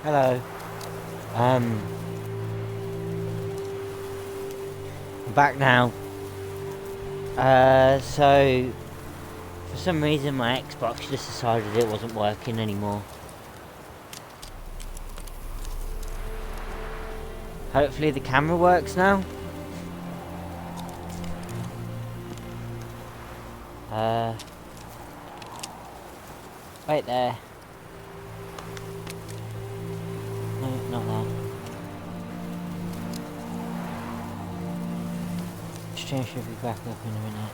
Hello. I'm back now. So for some reason my Xbox just decided it wasn't working anymore. Hopefully the camera works now. Wait there. No, not that. Stream should be back up in a minute.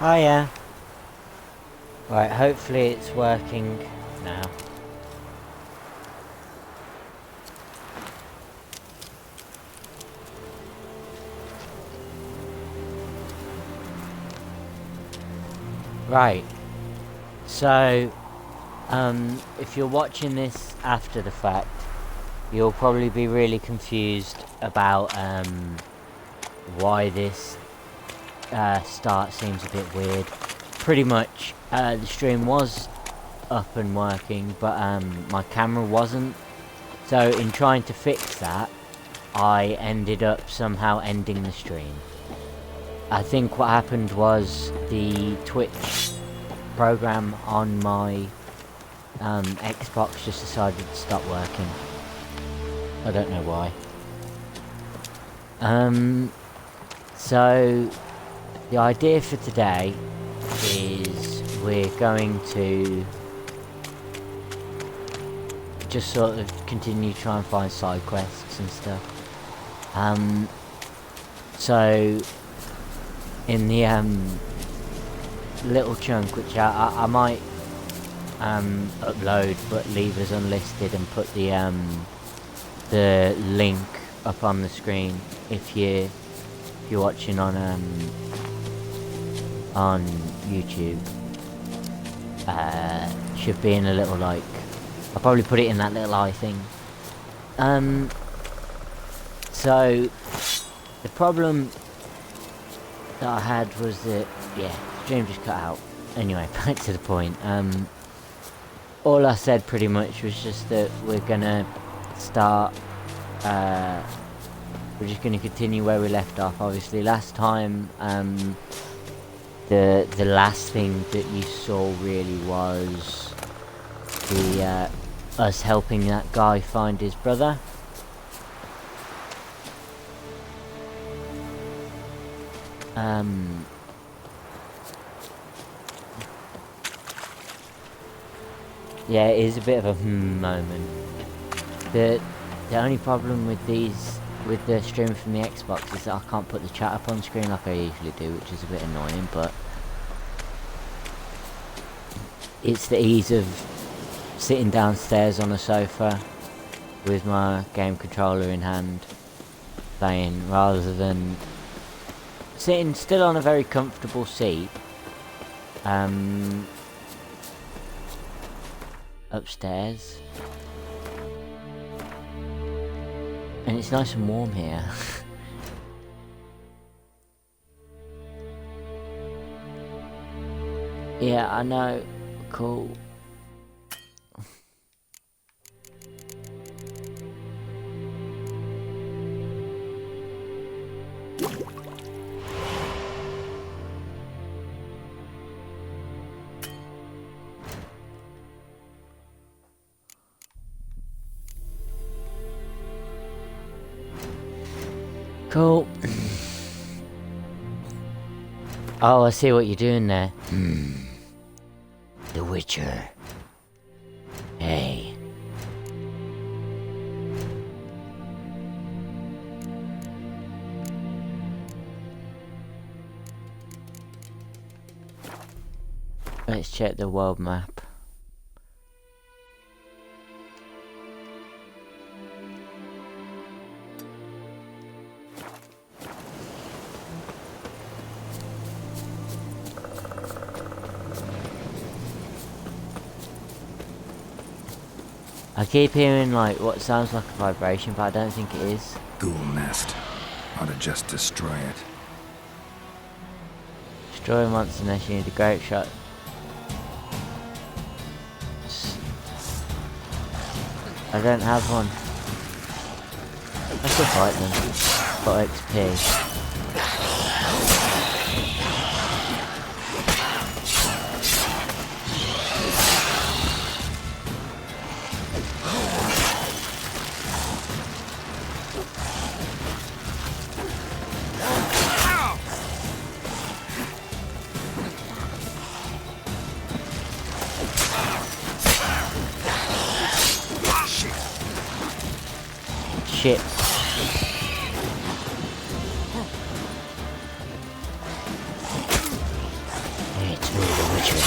Oh yeah. Right, hopefully it's working now. Right. So, if you're watching this after the fact, you'll probably be really confused about why this start seems a bit weird. Pretty much the stream was up and working, but my camera wasn't. So in trying to fix that, I ended up somehow ending the stream. I think what happened was the Twitch program on my Xbox just decided to stop working. I don't know why. So the idea for today is we're going to just sort of continue to try and find side quests and stuff. So in the little chunk which I might upload but leave as unlisted and put the link up on the screen if you're watching on YouTube. Should be in a little, like, I'll probably put it in that little eye thing. So the problem that I had was that, yeah, stream just cut out. Anyway, back to the point. All I said pretty much was just that we're gonna start, we're just gonna continue where we left off. Obviously last time, the last thing that you saw really was the, us helping that guy find his brother. Yeah, it is a bit of a moment. The only problem with the stream from the Xbox is that I can't put the chat up on screen like I usually do, which is a bit annoying, but it's the ease of sitting downstairs on a sofa with my game controller in hand playing, rather than sitting still on a very comfortable seat upstairs, and it's nice and warm here. Yeah, I know. Cool. Cool. Oh, I see what you're doing there. The Witcher. Hey. Let's check the world map. I keep hearing like what sounds like a vibration, but I don't think it is. Ghoul nest. Ought to just destroy it. Destroy a monster nest, you need a grape shot. I don't have one. I still fight them. Got XP. Shit. It's me, the Witcher.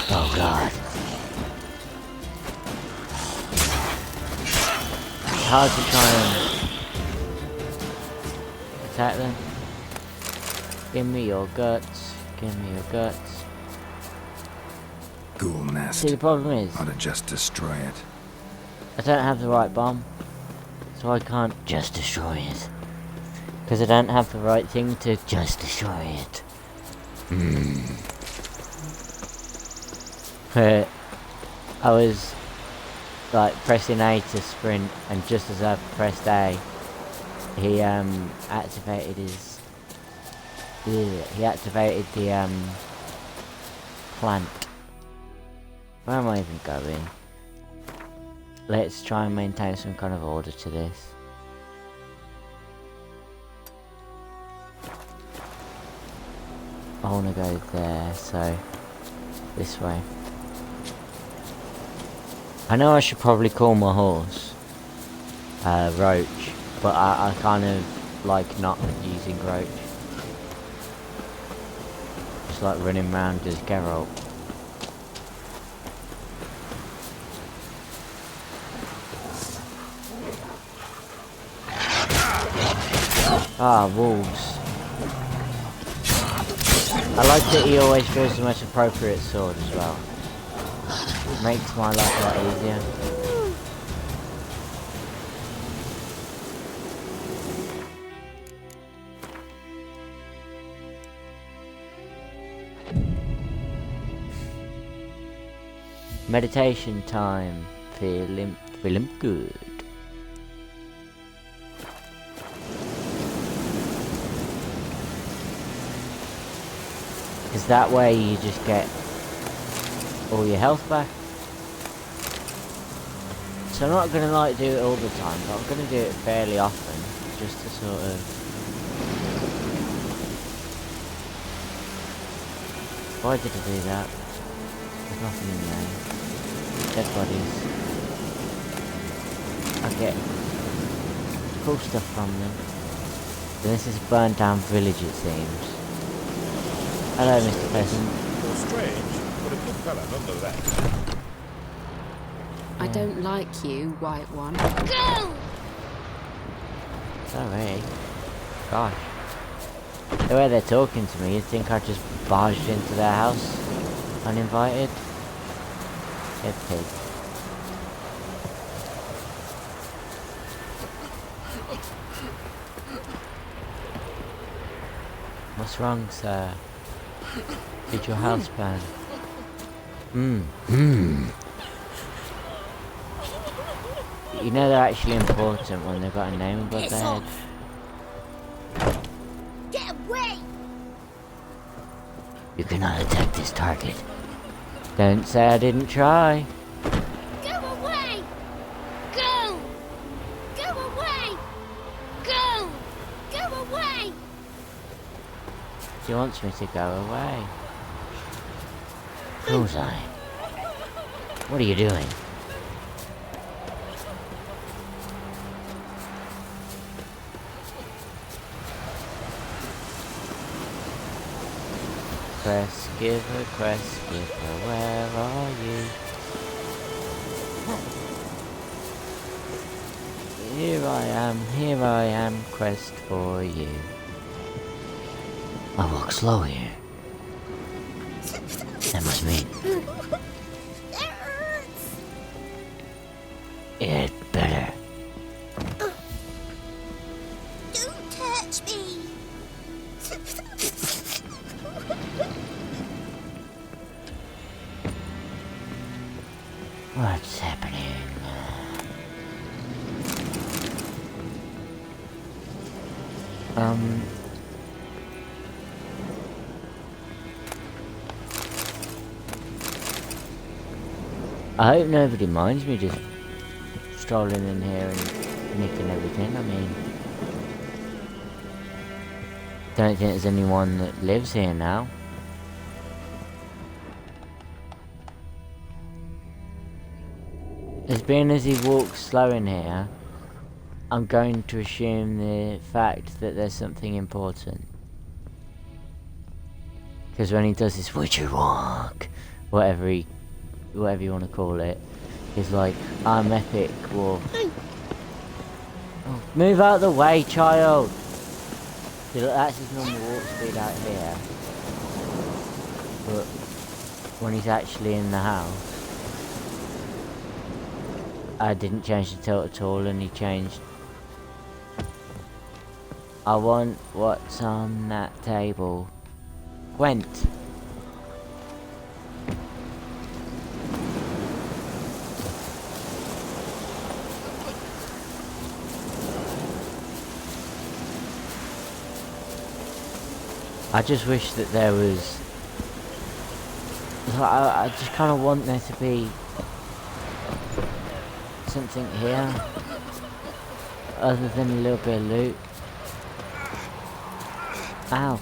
Oh god. It's hard to try and attack them. Give me your guts. Give me your guts. Ghoul nest. See, the problem is, Ought to just destroy it. I don't have the right bomb. So I can't just destroy it. Because I don't have the right thing to just destroy it. I was like pressing A to sprint, and just as I pressed A, he activated his... he activated the plant. Where am I even going? Let's try and maintain some kind of order to this. I want to go there, so this way. I know I should probably call my horse Roach, but I kind of like not using Roach. Just like running around as Geralt. Ah, wolves. I like that he always goes the most appropriate sword as well. It makes my life a lot easier. Meditation time. Feeling good. Because that way you just get all your health back. So I'm not going to like do it all the time, but I'm going to do it fairly often, just to sort of... Why did I do that? There's nothing in there. Dead bodies. I get cool stuff from them. This is a burned down village, it seems. Hello, Mr. Peasant. You're strange, but a good fella nonetheless. I don't like you, White One. Go! Sorry. Gosh. The way they're talking to me, you'd think I just barged into their house uninvited. Dead pig. What's wrong, sir? Did your house burn? You know they're actually important when they've got a name above their head. Get away! You cannot attack this target. Don't say I didn't try. Go away! Go! Go away! Go! Go away! She wants me to go away. Bullseye. What are you doing? Quest giver, where are you? Here I am, quest for you. I walk slow here. That must mean. It hurts! It better. Don't touch me. What's happening? I hope nobody minds me just strolling in here and nicking everything. I mean, don't think there's anyone that lives here now. As being as he walks slow in here, I'm going to assume the fact that there's something important. Because when he does this witcher walk, whatever you want to call it, he's like, I'm epic, or... Oh, move out of the way, child! See, look, that's his normal walk speed out here. But when he's actually in the house, I didn't change the tilt at all, and he changed. I want what's on that table. Went. I just wish that there was... I just kind of want there to be something here other than a little bit of loot. Ow.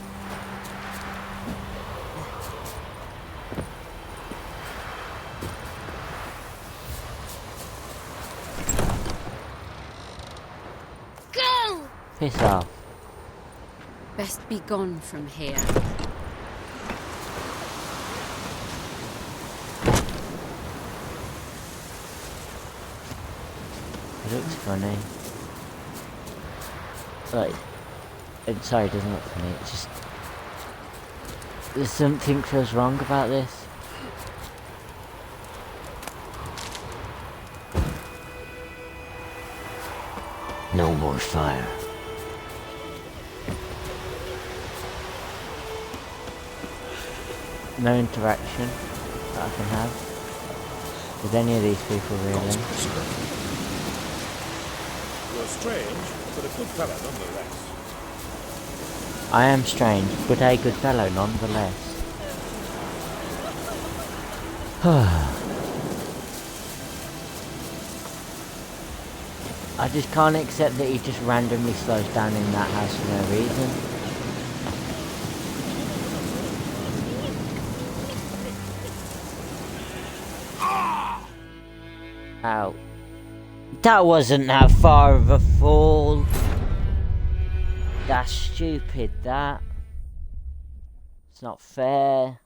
Go! Piss off. Best be gone from here. It looks funny. Like, sorry, it doesn't look funny, it's just... There's something feels wrong about this. No more fire. No interaction that I can have with any of these people, really. You're strange, but a good fella nonetheless. I am strange, but a good fellow nonetheless. I just can't accept that he just randomly slows down in that house for no reason. Ow. That wasn't that far of a fall. That's stupid, that. It's not fair.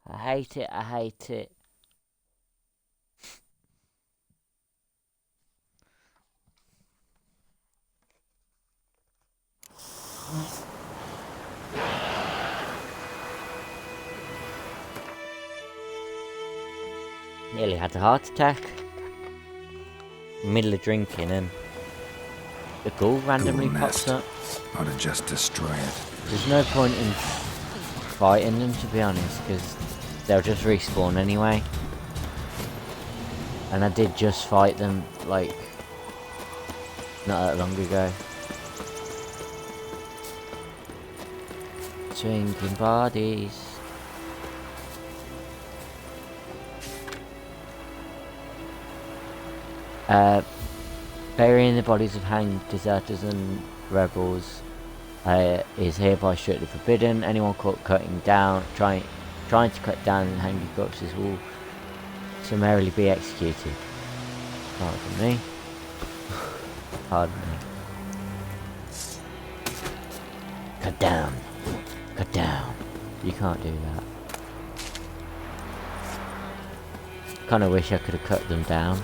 I hate it, I hate it. Nearly had a heart attack. Middle of drinking and the ghoul randomly Ghoul pops nest. up. Ought to just destroy it. There's no point in fighting them, to be honest, because they'll just respawn anyway. And I did just fight them, like, not that long ago. Swinging bodies. Burying the bodies of hanged deserters and rebels is hereby strictly forbidden. Anyone caught cutting down, trying to cut down and hanging corpses will summarily be executed. Pardon me. Pardon me. Cut down. Cut down. You can't do that. Kinda wish I could have cut them down.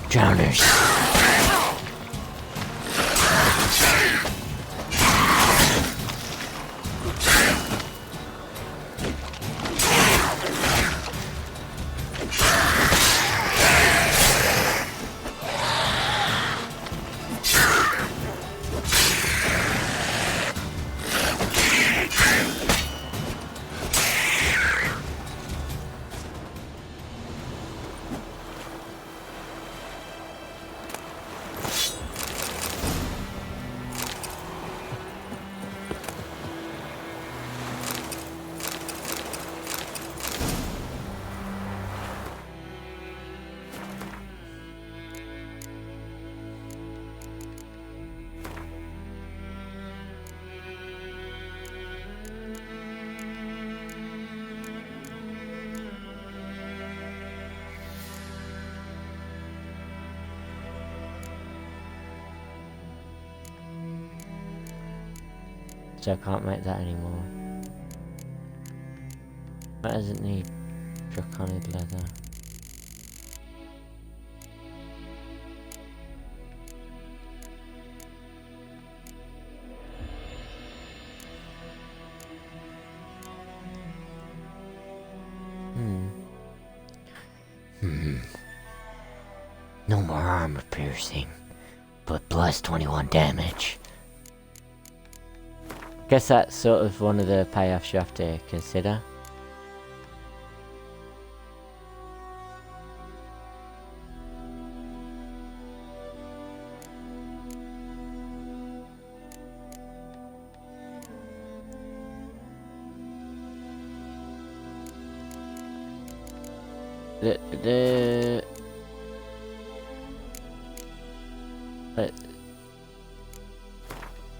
Drowners. So I can't make that anymore. That doesn't need draconic leather. No more armor piercing, but plus 21 damage. Guess that's sort of one of the payoffs you have to consider.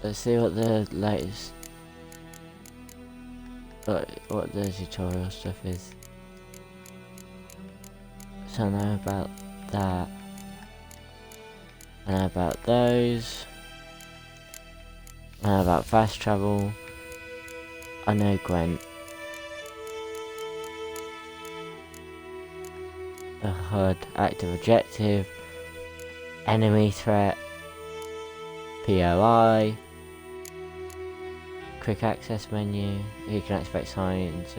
Let's see what the latest, what the tutorial stuff is. So I know about that. I know about those. I know about fast travel. I know Gwent. The HUD, active objective, enemy threat, POI, quick access menu, you can activate signs,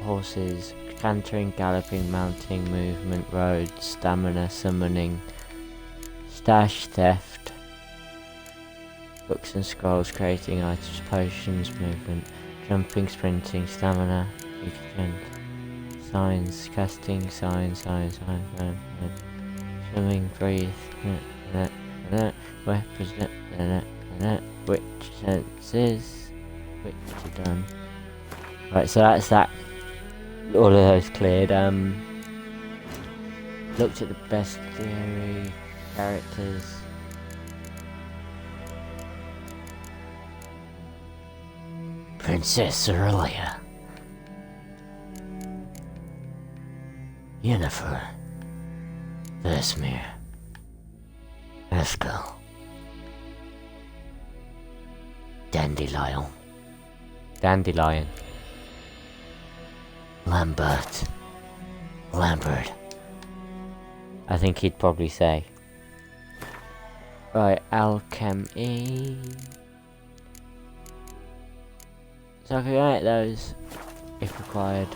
horses, cantering, galloping, mounting, movement, roads, stamina, summoning, stash, theft, books and scrolls, creating items, potions, movement, jumping, sprinting, stamina, you can signs, casting, signs, swimming, breathe, weapons, which senses, which are done. Right, so that's that. All of those cleared. Looked at the best theory, characters. Princess Aurelia. Yennefer, Vesemir, Ethel, Dandelion, Lambert, I think he'd probably say. Right, alchemy. So I can write those if required.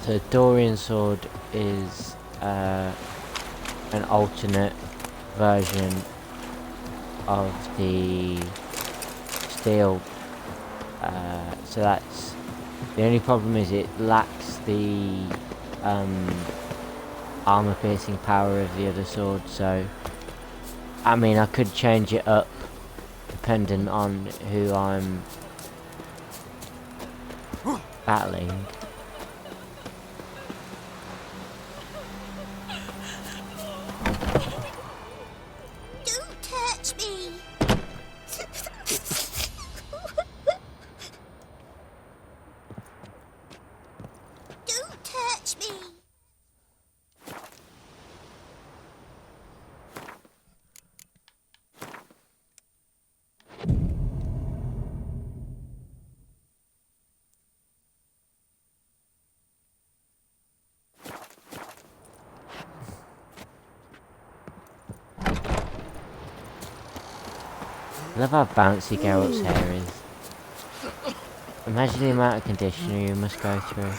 So Dorian sword is an alternate version of the steel. So that's the only problem, is it lacks the armor piercing power of the other sword. So I mean, I could change it up depending on who I'm battling. Don't touch me! Don't touch me! I love how bouncy Geralt's hair is. Imagine the amount of conditioner you must go through.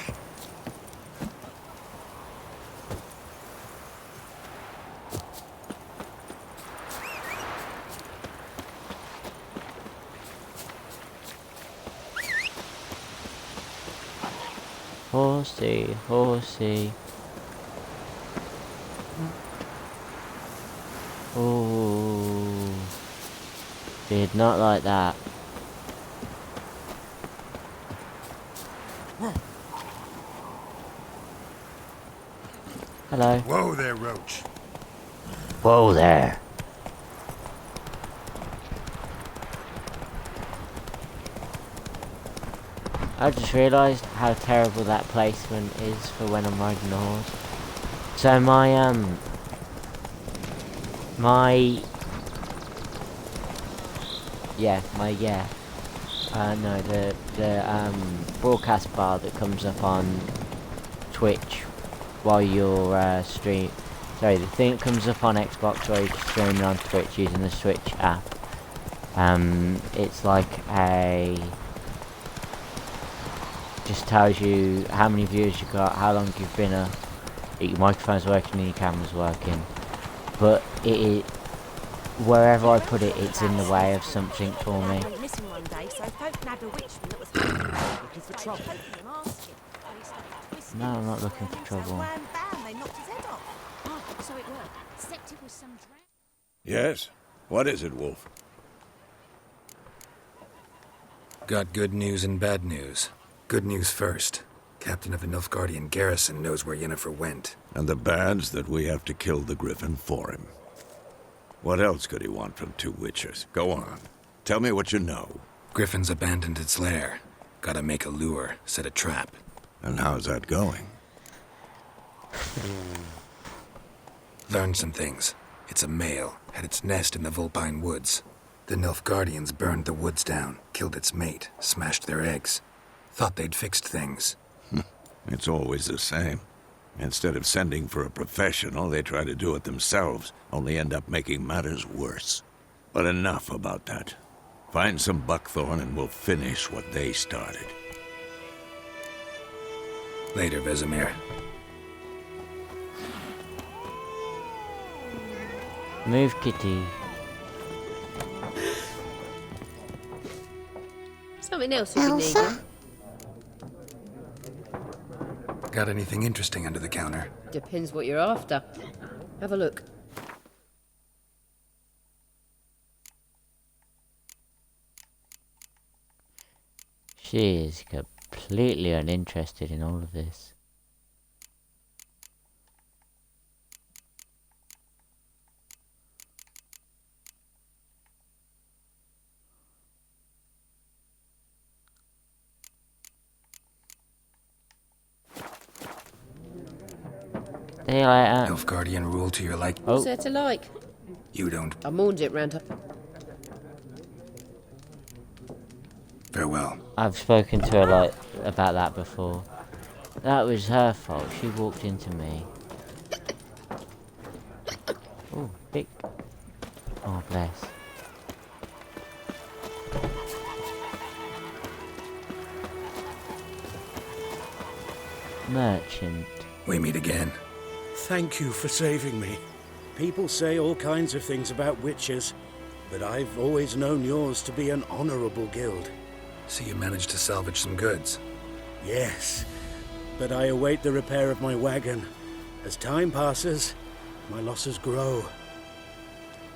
Horsey, horsey. Ooh. Did not like that. Hello. Whoa there, Roach. Whoa there. I just realised how terrible that placement is for when I'm riding the horse. So the broadcast bar that comes up on Twitch while you're the thing that comes up on Xbox while you're streaming on Twitch using the Switch app. It's like just tells you how many viewers you got, how long you've been up, your microphone's working and your camera's working. But wherever I put it, it's in the way of something for me. No, I'm not looking for trouble. Yes? What is it, Wolf? Got good news and bad news. Good news first. Captain of the Nilfgaardian garrison knows where Yennefer went. And the bad's that we have to kill the Griffin for him. What else could he want from two witches? Go on. Tell me what you know. Griffin's abandoned its lair. Gotta make a lure, set a trap. And how's that going? Learned some things. It's a male, had its nest in the Vulpine Woods. The Nilfgaardians burned the woods down, killed its mate, smashed their eggs. Thought they'd fixed things. It's always the same. Instead of sending for a professional, they try to do it themselves, only end up making matters worse. But enough about that. Find some buckthorn and we'll finish what they started. Later, Vesemir. Move, kitty. Something else you've been needing? Got anything interesting under the counter? Depends what you're after. Have a look. She is completely uninterested in all of this. See you later. Nilfgaardian rule to your like. Oh. What's there to like? You don't. I mourned it round her. Farewell. I've spoken to her like about that before. That was her fault. She walked into me. Oh, big. Oh, bless. Merchant. We meet again. Thank you for saving me. People say all kinds of things about witches, but I've always known yours to be an honorable guild. So you managed to salvage some goods. Yes, but I await the repair of my wagon. As time passes, my losses grow.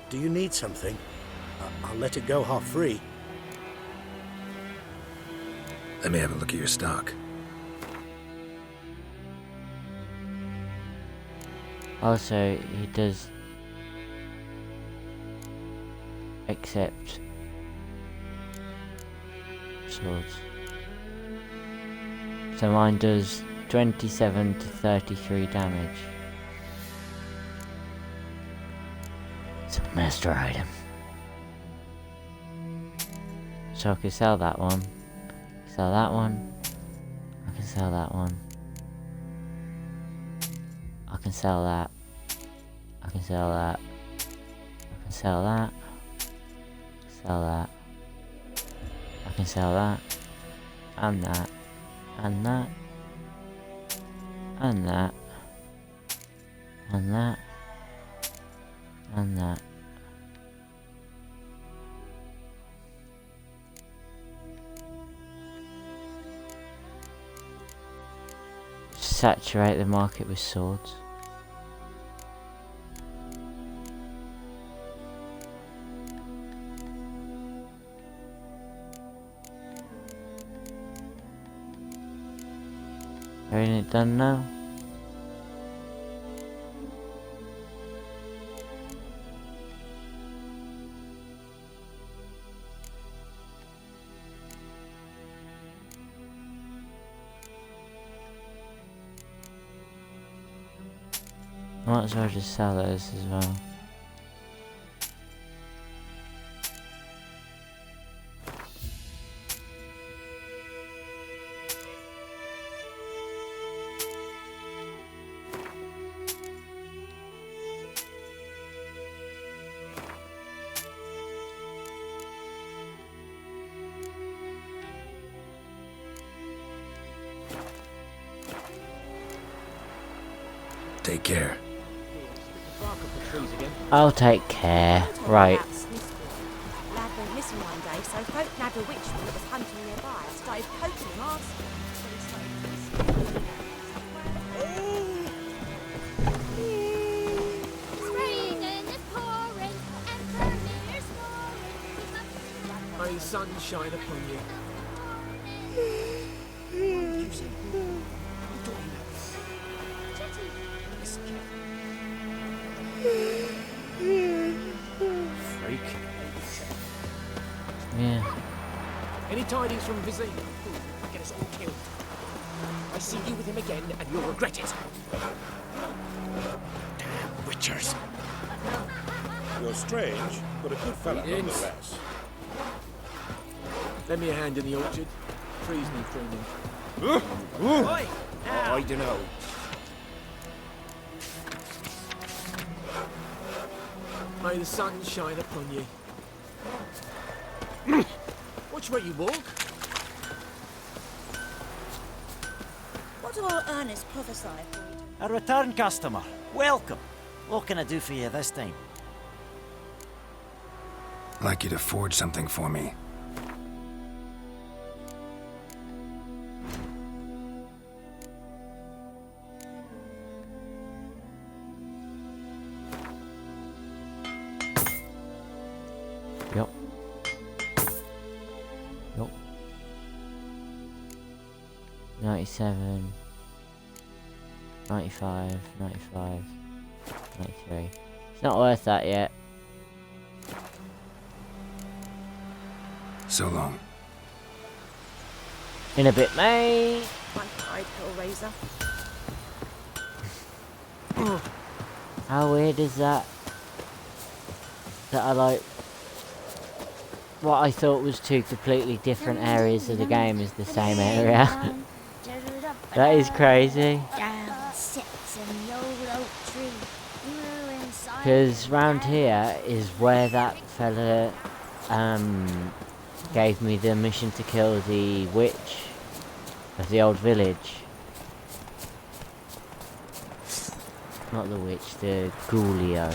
Do you need something? I'll let it go half-free. Let me have a look at your stock. Also, he does accept swords. So mine does 27 to 33 damage. It's a master item. So I can sell that one. Sell that one. I can sell that one. I can sell that. I can sell that. I can sell that. Sell that. I can sell that. And that. And that. And that. And that. And that. Saturate the market with swords. Ain't it done now? Might as well just sell those as well. Take care. I'll take care. Right. Lad went missing one day, so folk nabbed a witch that was hunting nearby. Started poking him, asking. Spraying and it's pouring, and Vermeer's snoring. May the sun shine upon you. Freak. Yeah. Any tidings from Vizine? Get us all killed. I see you with him again, and you'll regret it. Damn witchers. You're strange, but a good fellow nonetheless. Lend me a hand in the orchard. Trees need pruning. Oi! I don't know. May the sun shine upon you. Watch where you walk. What do our earnest prophesy for you? A return customer. Welcome. What can I do for you this time? I'd like you to forge something for me. Yup. Yup. 97. 95. 95. 93. It's not worth that yet. So long. In a bit, mate. One hide Hellraiser. How weird is that? That I like... What I thought was two completely different areas of the game is the same area. That is crazy. Down sits an old oak tree. Because round here is where that fella gave me the mission to kill the witch of the old village. Not the witch, the Ghouliо.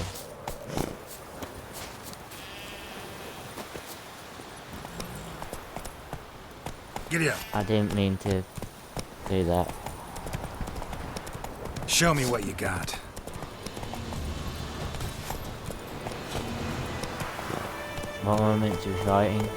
Giddy up. I didn't mean to do that. Show me what you got. What am I meant to be fighting?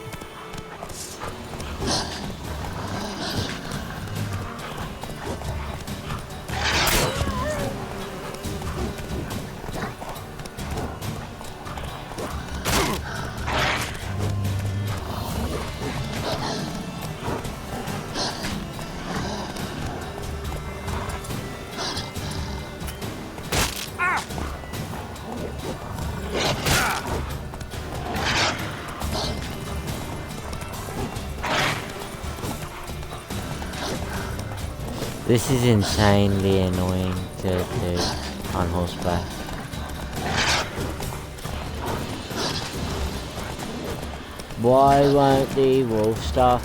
This is insanely annoying to do on horseback. Why won't the wolf stop?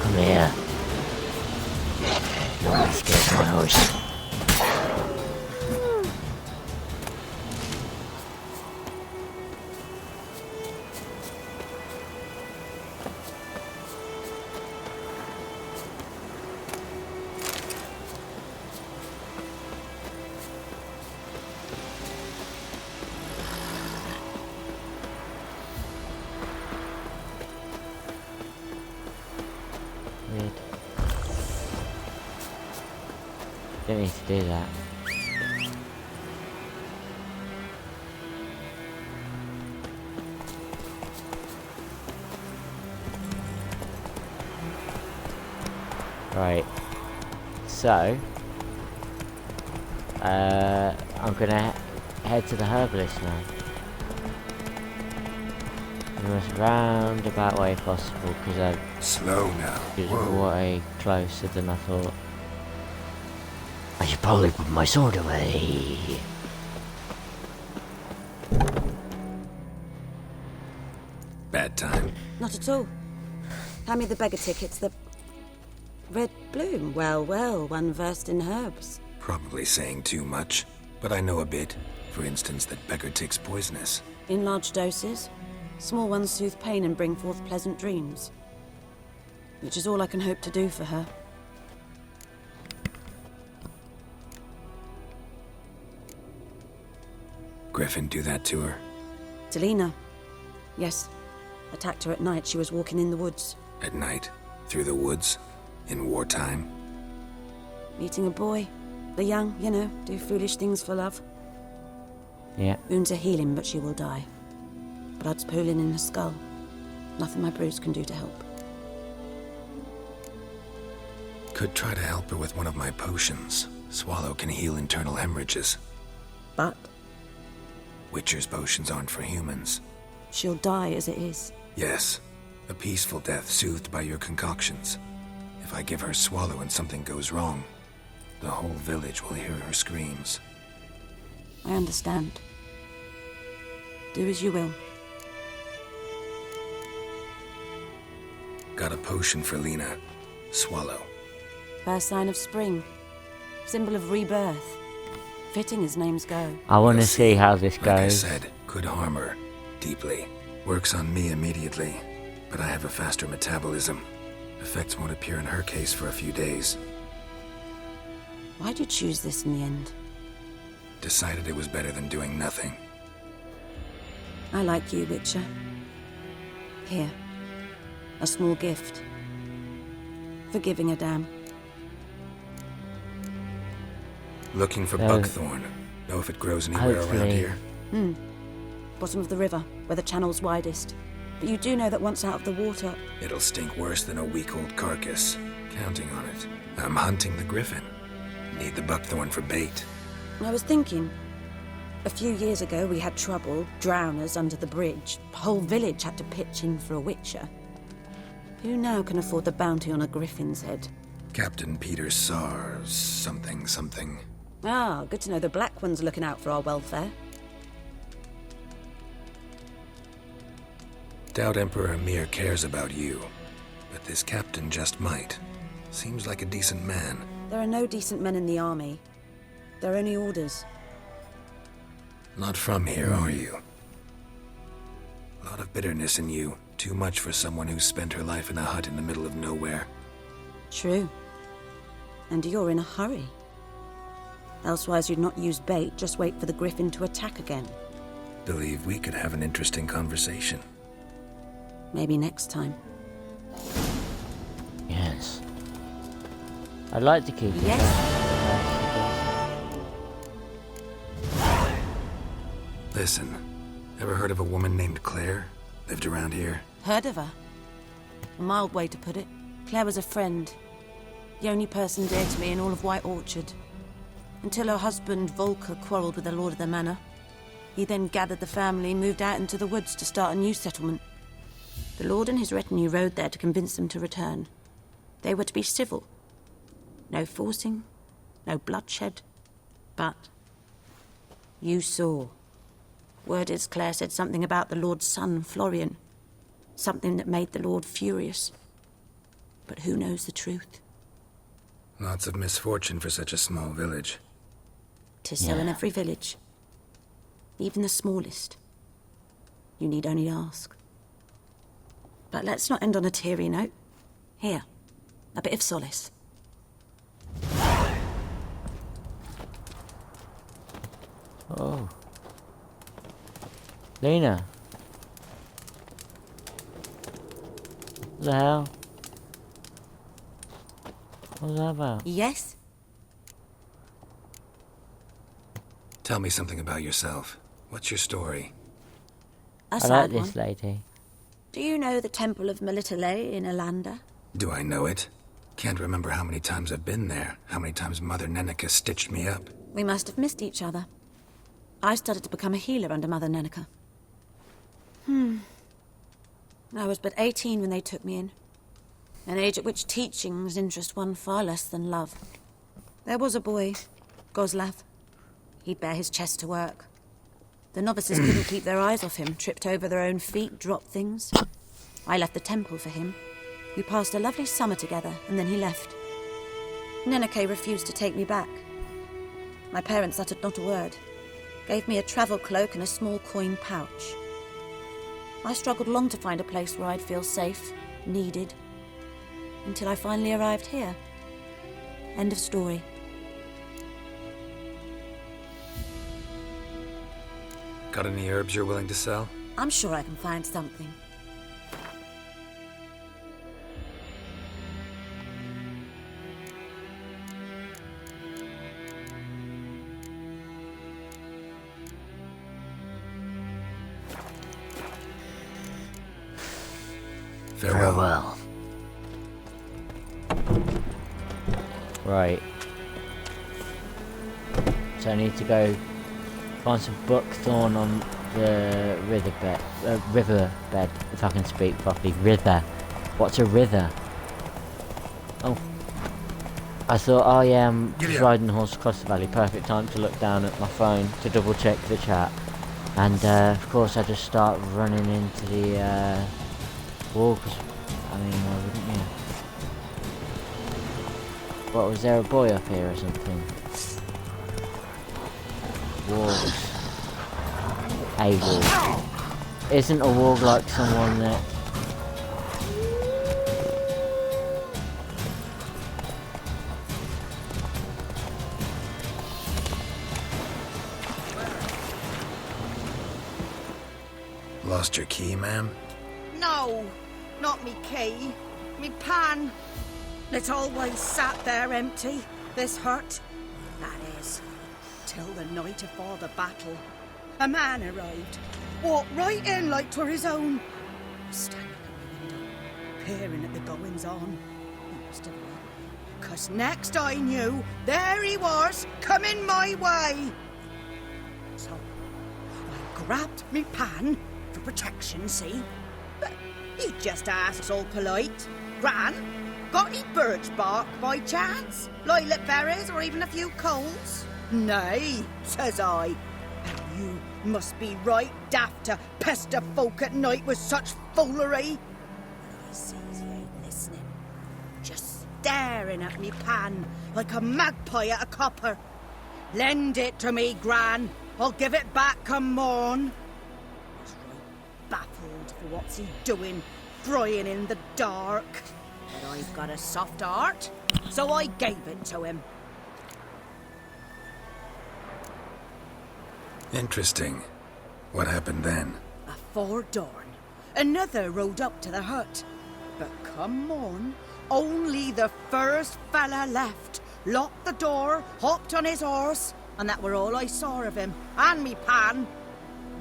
Come here. You want to scare my horse? Weird. Don't need to do that. Right. So, I'm gonna head to the herbalist now. In the most roundabout way possible, because I Slow now. was Whoa. way closer than I thought. I should probably put my sword away. Bad time. Not at all. Hand me the beggar tickets, the red bloom. Well, well, one versed in herbs. Probably saying too much, but I know a bit. For instance, that beggar tick's poisonous. In large doses, small ones soothe pain and bring forth pleasant dreams. Which is all I can hope to do for her. Griffin do that to her? Delina. Yes. Attacked her at night. She was walking in the woods. At night? Through the woods? In wartime? Meeting a boy. The young, you know, do foolish things for love. Yeah. Wounds are healing, but she will die. Blood's pooling in her skull. Nothing my brews can do to help. Could try to help her with one of my potions. Swallow can heal internal hemorrhages. But Witcher's potions aren't for humans. she'll die as it is. Yes. A peaceful death soothed by your concoctions. If I give her Swallow and something goes wrong, the whole village will hear her screams. I understand. Do as you will. Got a potion for Lena. Swallow. First sign of spring. Symbol of rebirth. Fitting as names go. I want to We'll see how this Like I goes. said, could harm her. Deeply. Works on me immediately. But I have a faster metabolism. Effects won't appear in her case for a few days. Why'd you choose this in the end? Decided it was better than doing nothing. I like you, Witcher. Here. A small gift. For giving a damn. Looking for So, buckthorn. Know if it grows anywhere around hopefully- here? Bottom of the river, where the channel's widest. But you do know that once out of the water... It'll stink worse than a week-old carcass. Counting on it. I'm hunting the Griffin. Need the buckthorn for bait. I was thinking... A few years ago, we had trouble. Drowners under the bridge. The whole village had to pitch in for a Witcher. Who now can afford the bounty on a Griffin's head? Captain Peter Sars, something. Ah, good to know the Black One's looking out for our welfare. Doubt Emperor Mir cares about you. But this captain just might. Seems like a decent man. There are no decent men in the army. They're only orders. Not from here, are you? A lot of bitterness in you. Too much for someone who spent her life in a hut in the middle of nowhere. True. And you're in a hurry. Elsewise you'd not use bait, just wait for the Griffin to attack again. Believe we could have an interesting conversation. Maybe next time. Yes. I'd like to keep it. Listen, ever heard of a woman named Claire? Lived around here? Heard of her? A mild way to put it. Claire was a friend. The only person dear to me in all of White Orchard. until her husband Volker quarrelled with the lord of the manor. He then gathered the family and moved out into the woods to start a new settlement. The lord and his retinue rode there to convince them to return. They were to be civil. No forcing, no bloodshed. But you saw. Word is Claire said something about the lord's son, Florian. Something that made the lord furious. But who knows the truth? Lots of misfortune for such a small village. 'Tis so in every village. Even the smallest. You need only ask. But let's not end on a teary note. Here, a bit of solace. Oh. Lena. What the hell? What was that about? Yes? Tell me something about yourself. What's your story? A I sad like this one. lady. Do you know the Temple of Melitele in Alanda? Do I know it? Can't remember how many times I've been there, how many times Mother Neneka stitched me up. We must have missed each other. I started to become a healer under Mother Neneka. I was but 18 when they took me in. An age at which teachings interest one far less than love. There was a boy, Goslav. He'd bare his chest to work. The novices couldn't keep their eyes off him, tripped over their own feet, dropped things. I left the temple for him. We passed a lovely summer together, and then he left. Neneke refused to take me back. My parents uttered not a word. Gave me a travel cloak and a small coin pouch. I struggled long to find a place where I'd feel safe, needed, until I finally arrived here. End of story. Got any herbs you're willing to sell? I'm sure I can find something. Farewell. Right. So I need to go find some buckthorn on the riverbed, if I can speak properly. River. What's a river? Oh. I thought, oh yeah, I'm just riding the horse across the valley. Perfect time to look down at my phone to double check the chat. And of course I just start running into the wall, because, I mean, why wouldn't you? What, was there a boy up here or something? Wargs. A warg. Isn't a warg like someone that... Lost your key, ma'am? No, not me key. Me pan. It's always sat there empty, this hut. That is, till the night afore the battle. A man arrived, walked right in like 'twere his own. Standing at the window, peering at the goings-on. He must have run, 'cause next I knew, there he was, coming my way. So, I grabbed me pan, for protection, see? But he just asks all polite, Gran, got any birch bark by chance? Lilac berries or even a few coals? Nay, says I. And you must be right daft to pester folk at night with such foolery. But I sees he ain't listening. Just staring at me pan like a magpie at a copper. Lend it to me, Gran. I'll give it back come morn. Baffled for what's he doing, frying in the dark. But I've got a soft heart, so I gave it to him. Interesting. What happened then? Afore dawn, another rode up to the hut. But come morn, only the first fella left, locked the door, hopped on his horse, and that were all I saw of him, and me pan.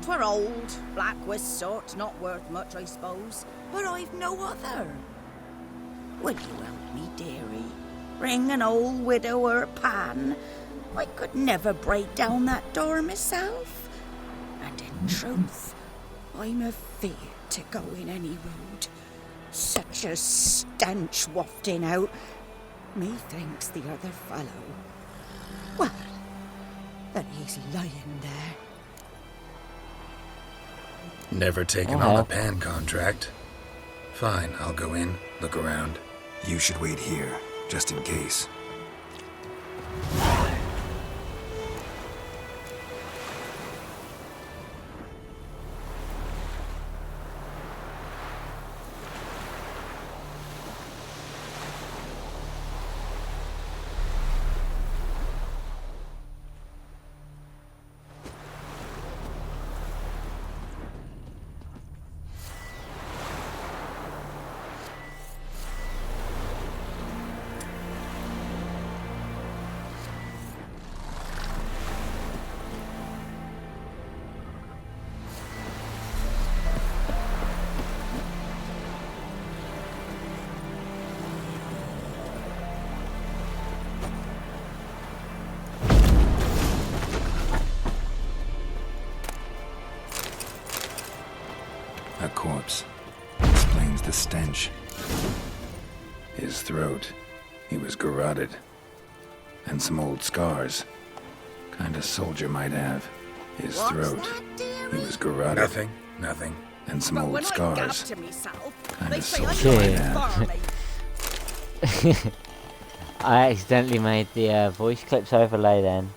'Twere old, black with sort, not worth much, I suppose, but I've no other. Will you help me, dearie? Bring an old widower pan, I could never break down that door myself. And in truth, I'm afeard to go in any road. Such a stench wafting out. Methinks the other fellow. Well, that he's lying there. Never taken on a pan contract. Fine, I'll go in, look around. You should wait here, just in case. A corpse. Explains the stench. His throat. He was garroted. And some old scars. Kind of soldier might have. His throat. He was garroted. Nothing. And some old scars. Kind of soldier might have. I accidentally made the voice clips overlay then.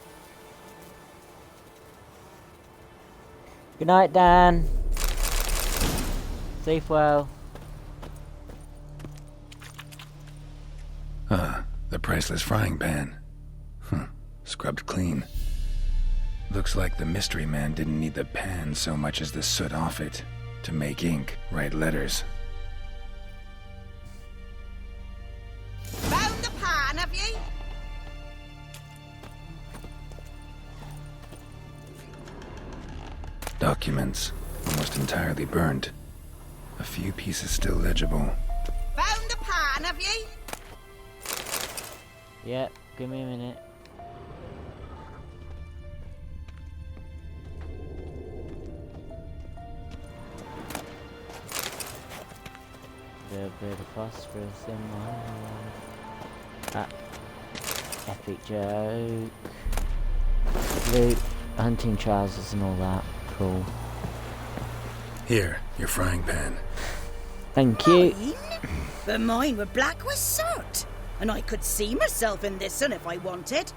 Good night, Dan. Sleep well. The priceless frying pan. Scrubbed clean. Looks like the mystery man didn't need the pan so much as the soot off it to make ink, write letters. Found the pan, have ye? Documents, almost entirely burned. A few pieces still legible. Found the pan, have ye? Yep, give me a minute. A little bit of phosphorus in my epic joke. Loot, hunting trousers and all that. Cool. Here, your frying pan. Thank you. Mine? But mine were black with soot. And I could see myself in this one if I wanted.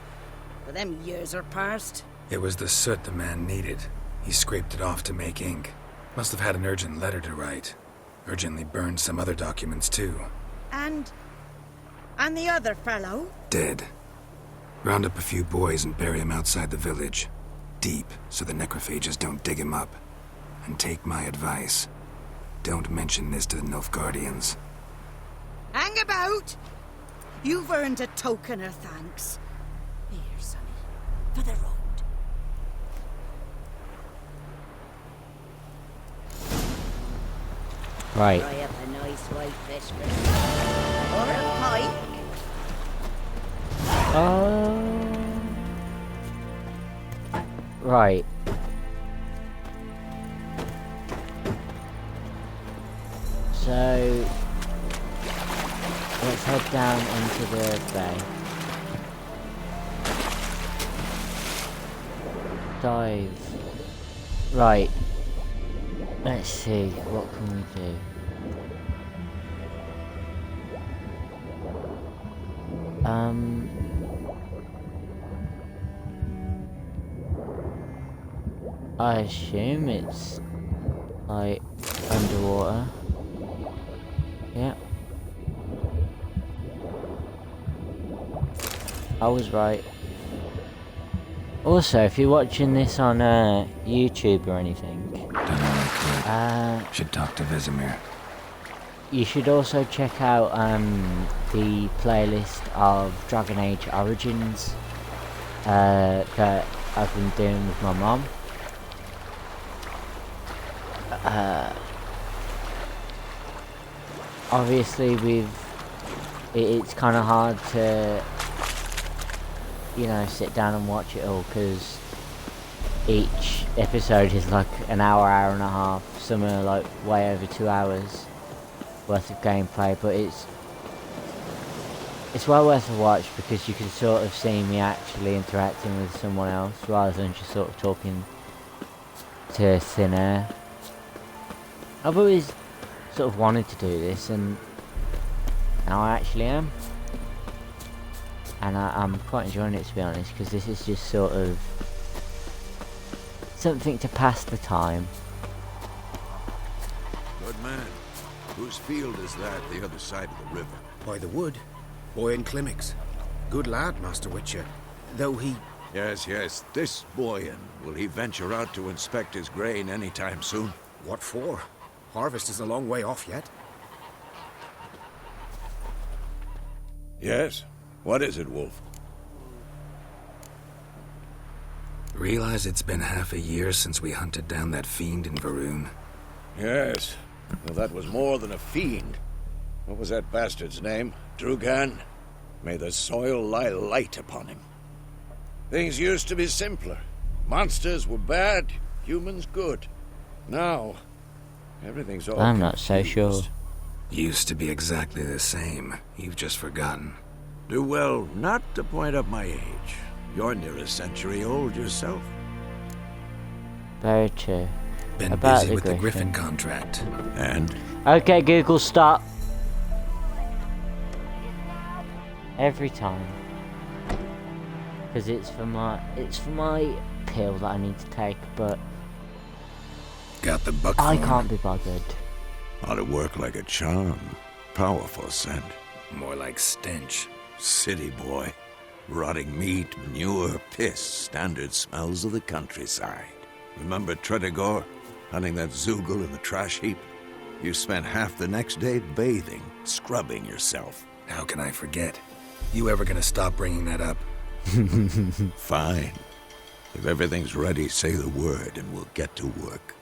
But them years are past. It was the soot the man needed. He scraped it off to make ink. Must have had an urgent letter to write. Urgently burned some other documents too. And the other fellow? Dead. Round up a few boys and bury him outside the village. Deep, so the necrophages don't dig him up. And take my advice. Don't mention this to the Nilfgaardians. Hang about! You've earned a token of thanks. Here, sonny, for the road. Right. Fry up a nice white fish for me. Or a pike. Right. So let's head down into the bay. Dive. Right. Let's see, what can we do? I assume it's like underwater. Yeah. I was right. Also, if you're watching this on YouTube or anything, should talk to Vesemir. You should also check out the playlist of Dragon Age Origins that I've been doing with my mom. Obviously it's kind of hard to, you know, sit down and watch it all, because each episode is like an hour, hour and a half. Some are like way over 2 hours worth of gameplay, but it's well worth a watch, because you can sort of see me actually interacting with someone else rather than just sort of talking to thin air. I've always sort of wanted to do this, and now I actually am. And I'm quite enjoying it, to be honest, because this is just sort of something to pass the time. Good man. Whose field is that, the other side of the river? By the wood. Boyan Clemmix. Good lad, Master Witcher. Though he... Yes, this Boyan. Will he venture out to inspect his grain anytime soon? What for? Harvest is a long way off yet. Yes. What is it, Wolf? Realize it's been half a year since we hunted down that fiend in Varun? Yes. Well, that was more than a fiend. What was that bastard's name? Drugan? May the soil lie light upon him. Things used to be simpler. Monsters were bad, humans good. Now, everything's all I'm not so sure. Used to be exactly the same. You've just forgotten. Do well not to point up my age. You're near a century old yourself. Very true. Been About busy the with the Griffin. Griffin contract. And? Okay, Google, stop. Every time. Because it's for my pill that I need to take, but Got the buck. I can't be bothered. Ought to work like a charm. Powerful scent. More like stench. City boy. Rotting meat, manure, piss. Standard smells of the countryside. Remember Tredegor? Hunting that Zoogle in the trash heap? You spent half the next day bathing, scrubbing yourself. How can I forget? You ever gonna stop bringing that up? Fine. If everything's ready, say the word and we'll get to work.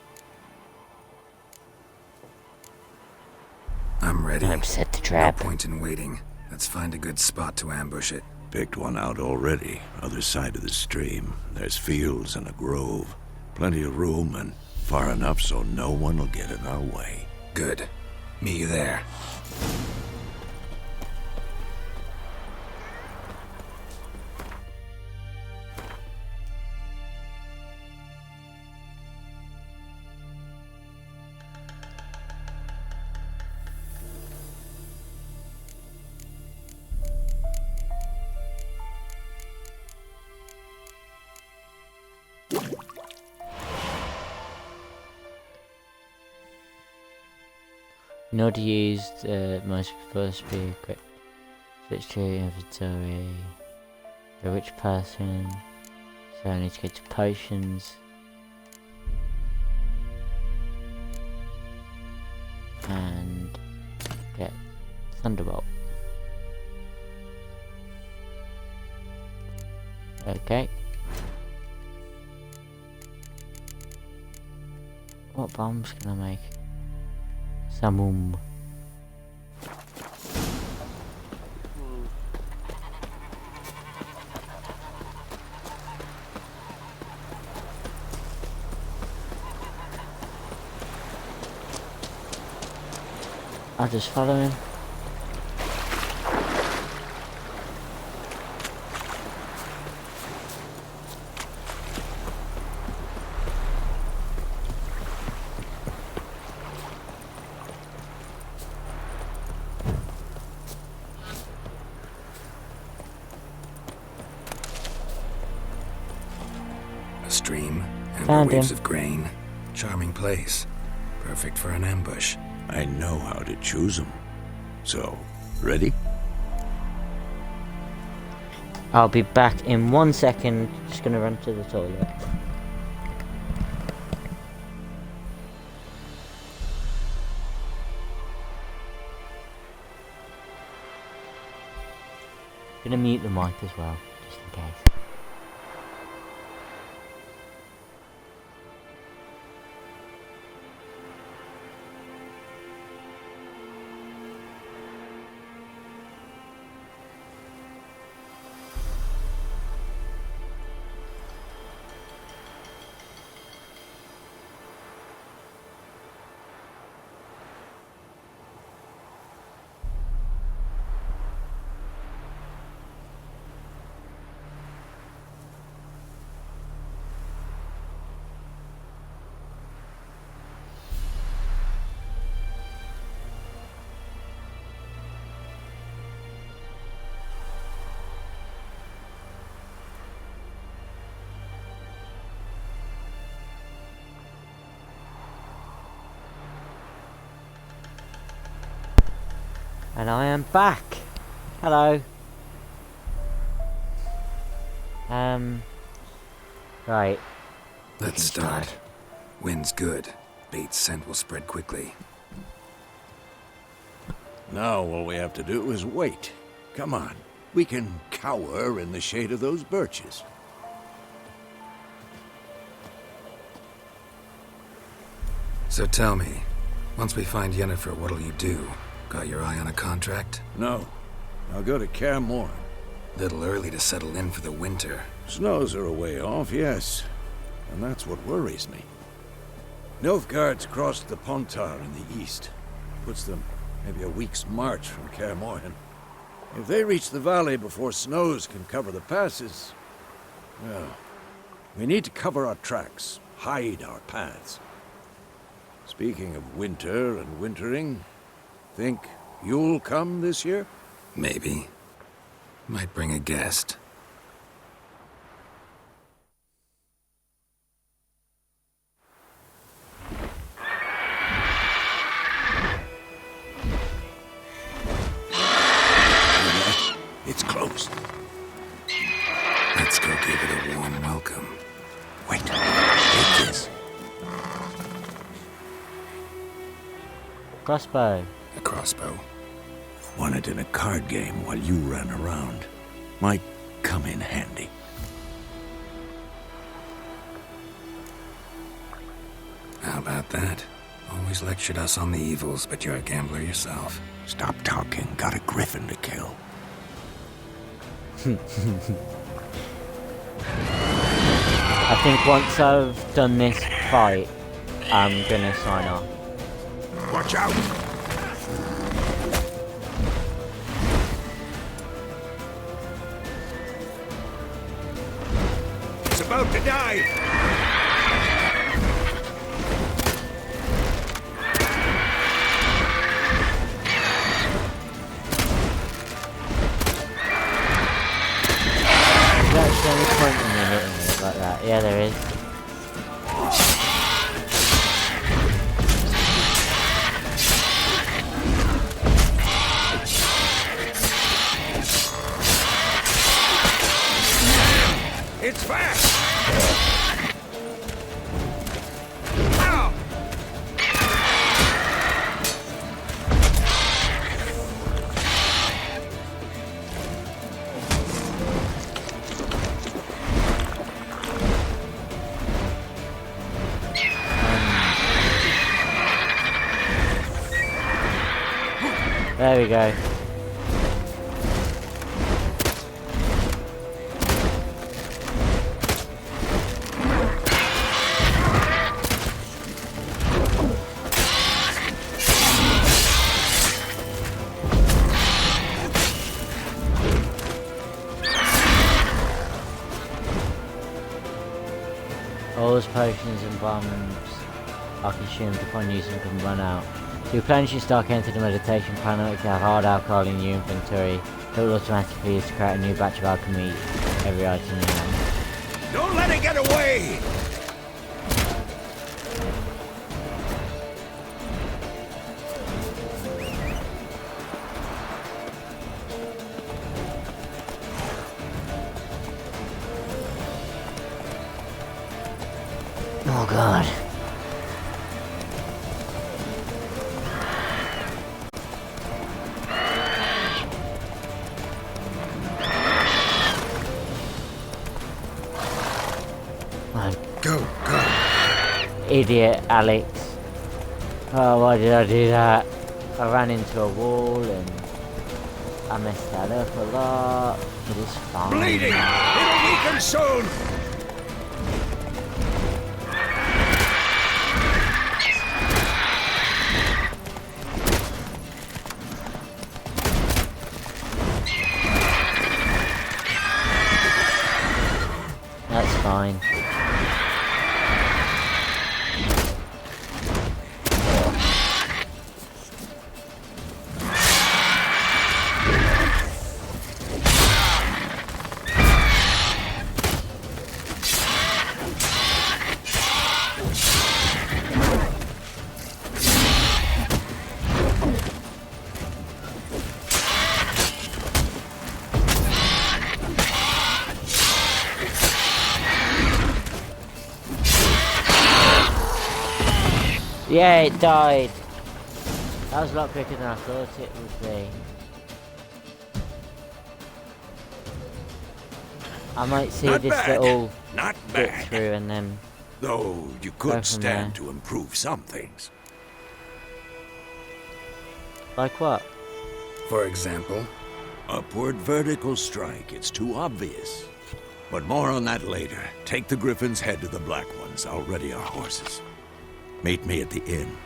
I'm ready. I'm set to trap. No point in waiting. Let's find a good spot to ambush it. Picked one out already. Other side of the stream. There's fields and a grove. Plenty of room and far enough so no one will get in our way. Good. Meet you there. In order to use the most first be equipped, switch to inventory. The rich person. So I need to go to potions. And get Thunderbolt. Okay. What bombs can I make? Samum. I'll just follow him. A stream, and Found waves him. of grain. Charming place. Perfect for an ambush. I know how to choose them. So, ready? I'll be back in 1 second. Just gonna run to the toilet. Gonna mute the mic as well, just in case. And I am back. Hello. Right. Let's start. Wind's good. Bait's scent will spread quickly. Now all we have to do is wait. Come on. We can cower in the shade of those birches. So tell me, once we find Yennefer, what'll you do? Got your eye on a contract? No. I'll go to Kaer Morhen. Little early to settle in for the winter. Snows are a way off, yes. And that's what worries me. Nilfgaard's crossed the Pontar in the east. Puts them maybe a week's march from Kaer Morhen. If they reach the valley before snows can cover the passes, well, we need to cover our tracks, hide our paths. Speaking of winter and wintering, think you'll come this year? Maybe. Might bring a guest. It's close. Let's go give it a warm welcome. Wait, take this. Crossbow. A crossbow. Won it in a card game while you ran around. Might come in handy. How about that? Always lectured us on the evils, but you're a gambler yourself. Stop talking. Got a Griffin to kill. I think once I've done this fight, I'm gonna sign off. Watch out! It's about to die! Any point in me hitting it like that? Yeah, there is. It's fast! Ow! There we go. All those potions and bombs are consumed upon use and can run out. To replenish your stock, enter the meditation panel. If you have hard alcohol in your inventory, it will automatically use to create a new batch of alchemy every item you have. Don't let it get away! Oh god. Go, go. Idiot, Alex. Oh, why did I do that? I ran into a wall and I messed that up a lot. It is fine. Bleeding! It'll weaken soon! That's fine. Yeah, it died. That was a lot quicker than I thought it would be. I might see Not this bad. little Not bit bad. through and then Though you go could from stand there. to improve some things. Like what? For example, Upward vertical strike. It's too obvious. But more on that later. Take the Griffin's head to the Black Ones. I'll ready our horses. Meet me at the inn.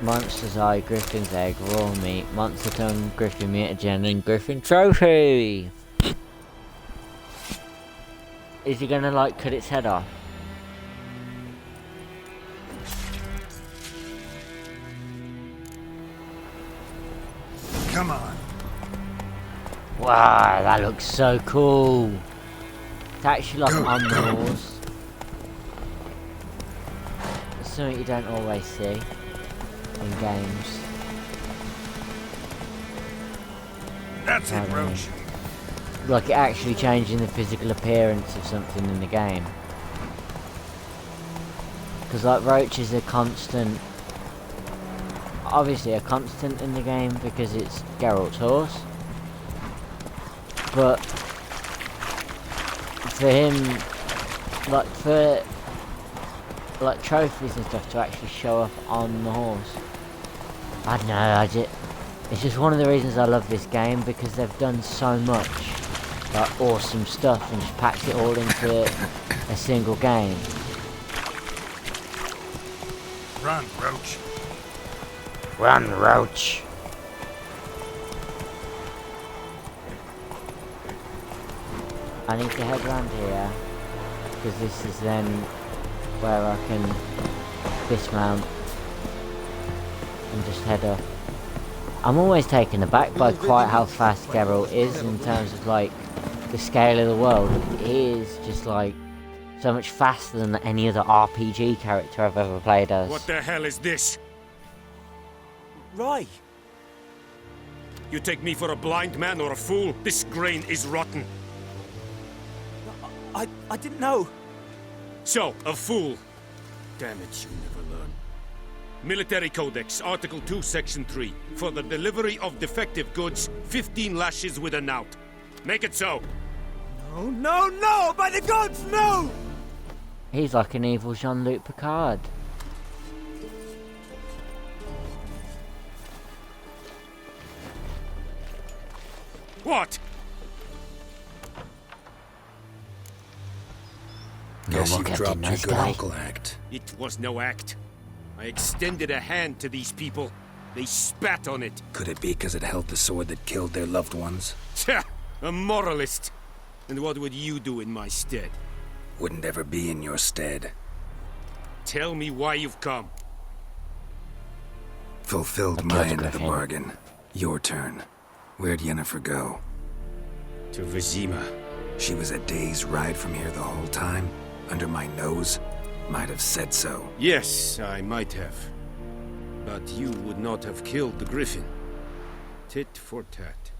Monster's Eye, Griffin's Egg, Raw Meat, Monster Tongue, Griffin Mutagen, and Griffin Trophy! Is he gonna, like, cut its head off? come on. Wow, that looks so cool! It's actually, like, on the horse. It's something you don't always see in games. That's it, Roach. Like, it actually changing the physical appearance of something in the game. Because, like, Roach is a constant... Obviously a constant in the game because it's Geralt's horse. But... for him... like, for... like, trophies and stuff to actually show up on the horse. I don't know, it's just one of the reasons I love this game, because they've done so much like awesome stuff and just packed it all into a single game. Run, Roach. Run, Roach! I need to head round here, because this is then where I can dismount and just head up. I'm always taken aback by quite how fast Geralt is in terms of like the scale of the world. He is just like so much faster than any other RPG character I've ever played as. What the hell is this? Right. You take me for a blind man or a fool? This grain is rotten. I didn't know. So, a fool. Damn it, you never learn. Military Codex, Article 2, Section 3. For the delivery of defective goods, 15 lashes with a knout. Make it so. No, no, no! By the gods, no! He's like an evil Jean-Luc Picard. What? Guess No, you've Captain dropped your Nice good Guy. uncle act. It was no act. I extended a hand to these people. They spat on it. Could it be because it held the sword that killed their loved ones? Tja, a moralist. And what would you do in my stead? Wouldn't ever be in your stead. Tell me why you've come. Fulfilled Okay, my end of the Griffin. bargain. Your turn. Where'd Yennefer go? To Vizima. She was a day's ride from here the whole time? Under my nose? Might have said so. Yes, I might have. But you would not have killed the Griffin. Tit for tat.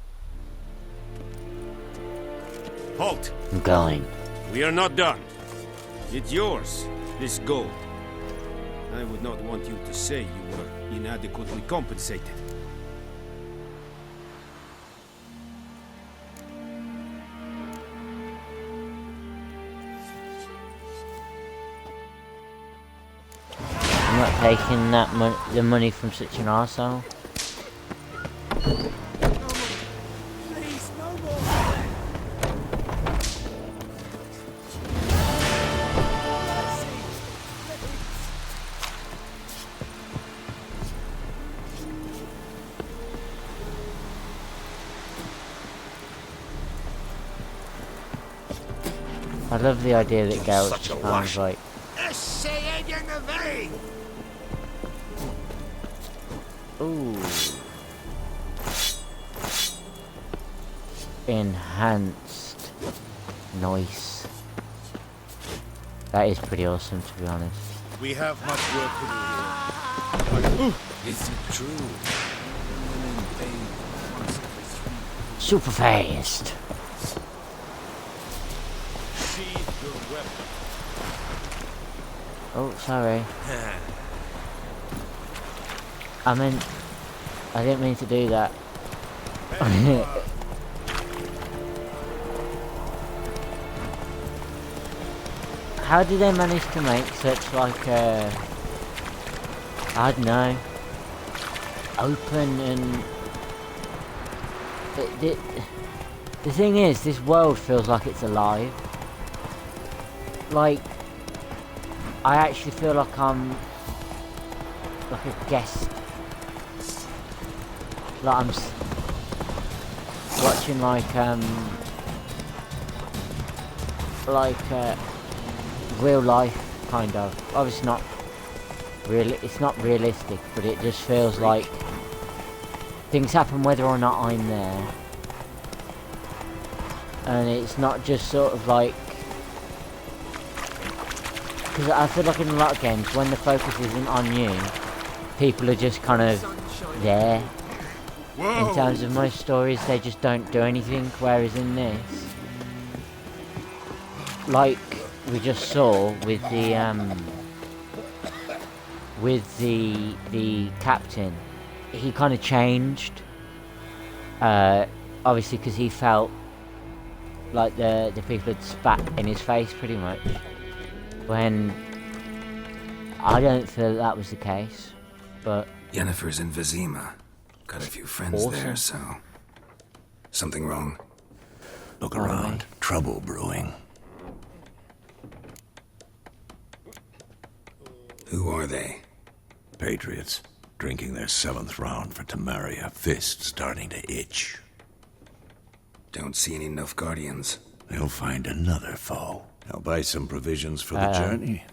Halt! I'm going. We are not done. It's yours, this gold. I would not want you to say you were inadequately compensated. I'm not taking that the money from such an arsehole. Please, no more! I love the idea that Geralt Such a just wash. sounds like ooh. Enhanced. Nice. That is pretty awesome, to be honest. We have much work to do here. Is it true? Women paid once every 3 Super fast. Sheathe your weapon. Oh, sorry. I didn't mean to do that. How did they manage to make such like a, I don't know, open and the thing is, this world feels like it's alive. Like, I actually feel like I'm like a guest. Like I'm watching real life, kind of. Obviously not really, it's not realistic, but it just feels like things happen whether or not I'm there. And it's not just sort of like, because I feel like in a lot of games, when the focus isn't on you, people are just kind of there. Whoa. In terms of most stories, they just don't do anything, whereas in this, like we just saw with the captain, he kind of changed, obviously because he felt like the people had spat in his face pretty much, when I don't feel that was the case. But Yennefer's in Vizima. Got a few friends there, so... Something wrong? Look around. Trouble brewing. Who are they? Patriots. Drinking their 7th round for Temeria. Fist starting to itch. Don't see any Nilfgaardians. They'll find another foe. I'll buy some provisions for the journey.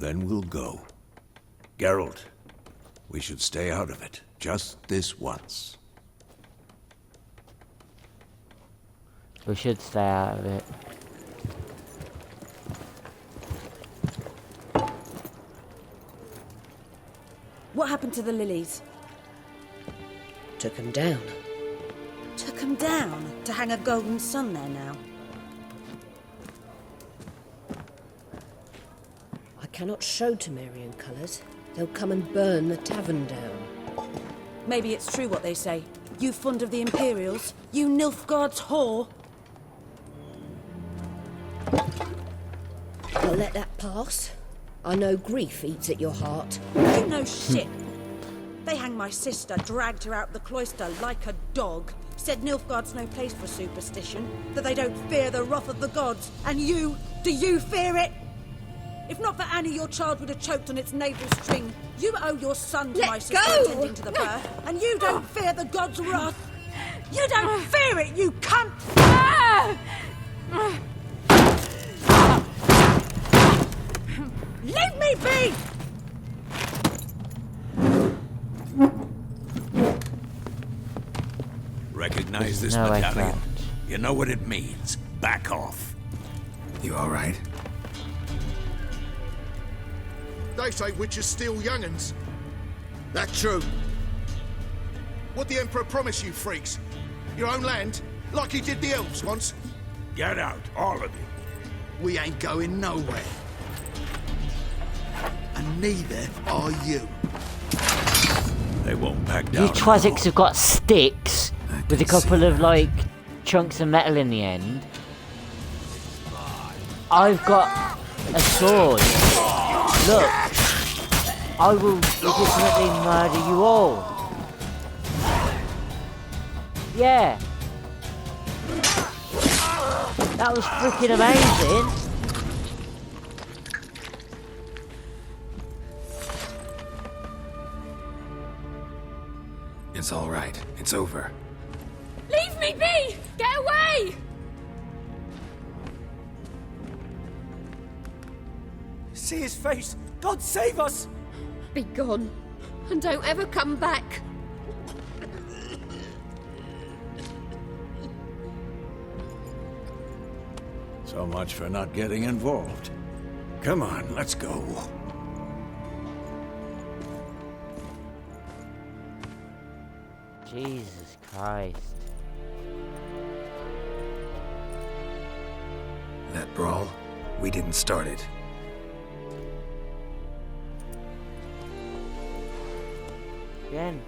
Then we'll go. Geralt, we should stay out of it. Just this once. we should stay out of it. What happened to the lilies? Took 'em down. Took 'em down? To hang a golden sun there now? I cannot show Temerian colours. They'll come and burn the tavern down. Maybe it's true what they say. You fond of the Imperials? You Nilfgaard's whore? I'll let that pass. I know grief eats at your heart. You know shit. They hanged my sister, dragged her out the cloister like a dog. Said Nilfgaard's no place for superstition, that they don't fear the wrath of the gods. And you, do you fear it? If not for Annie, your child would have choked on its navel string. You owe your son to my sister attending to the birth, and you don't fear the gods' wrath. You don't fear it, you cunt! Leave me be! Recognize this No, I battalion? can't. You know what it means. Back off. You all right? They say witches steal young'uns. That true? What the Emperor promised you freaks? Your own land? Like he did the elves once? Get out, all of you. We ain't going nowhere. And neither are you. They won't back down. You Twazics have got sticks with a couple of like chunks of metal in the end. I've got a sword. Look, I will legitimately murder you all. Yeah. That was freaking amazing. It's all right. It's over. Leave me be! Get away! See his face! God save us! Be gone, and don't ever come back. So much for not getting involved. Come on, let's go. Jesus Christ. That brawl? We didn't start it. Again.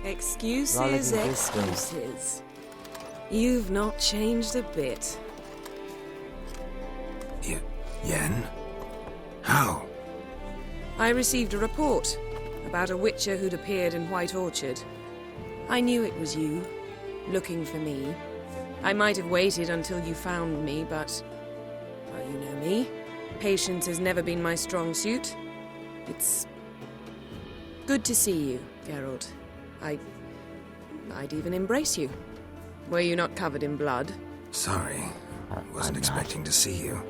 Excuses, excuses. You've not changed a bit. Yen? How? I received a report about a witcher who'd appeared in White Orchard. I knew it was you, looking for me. I might have waited until you found me, but... well, you know me. Patience has never been my strong suit. It's... good to see you, Geralt. I'd even embrace you. Were you not covered in blood? Sorry. Wasn't expecting to see you.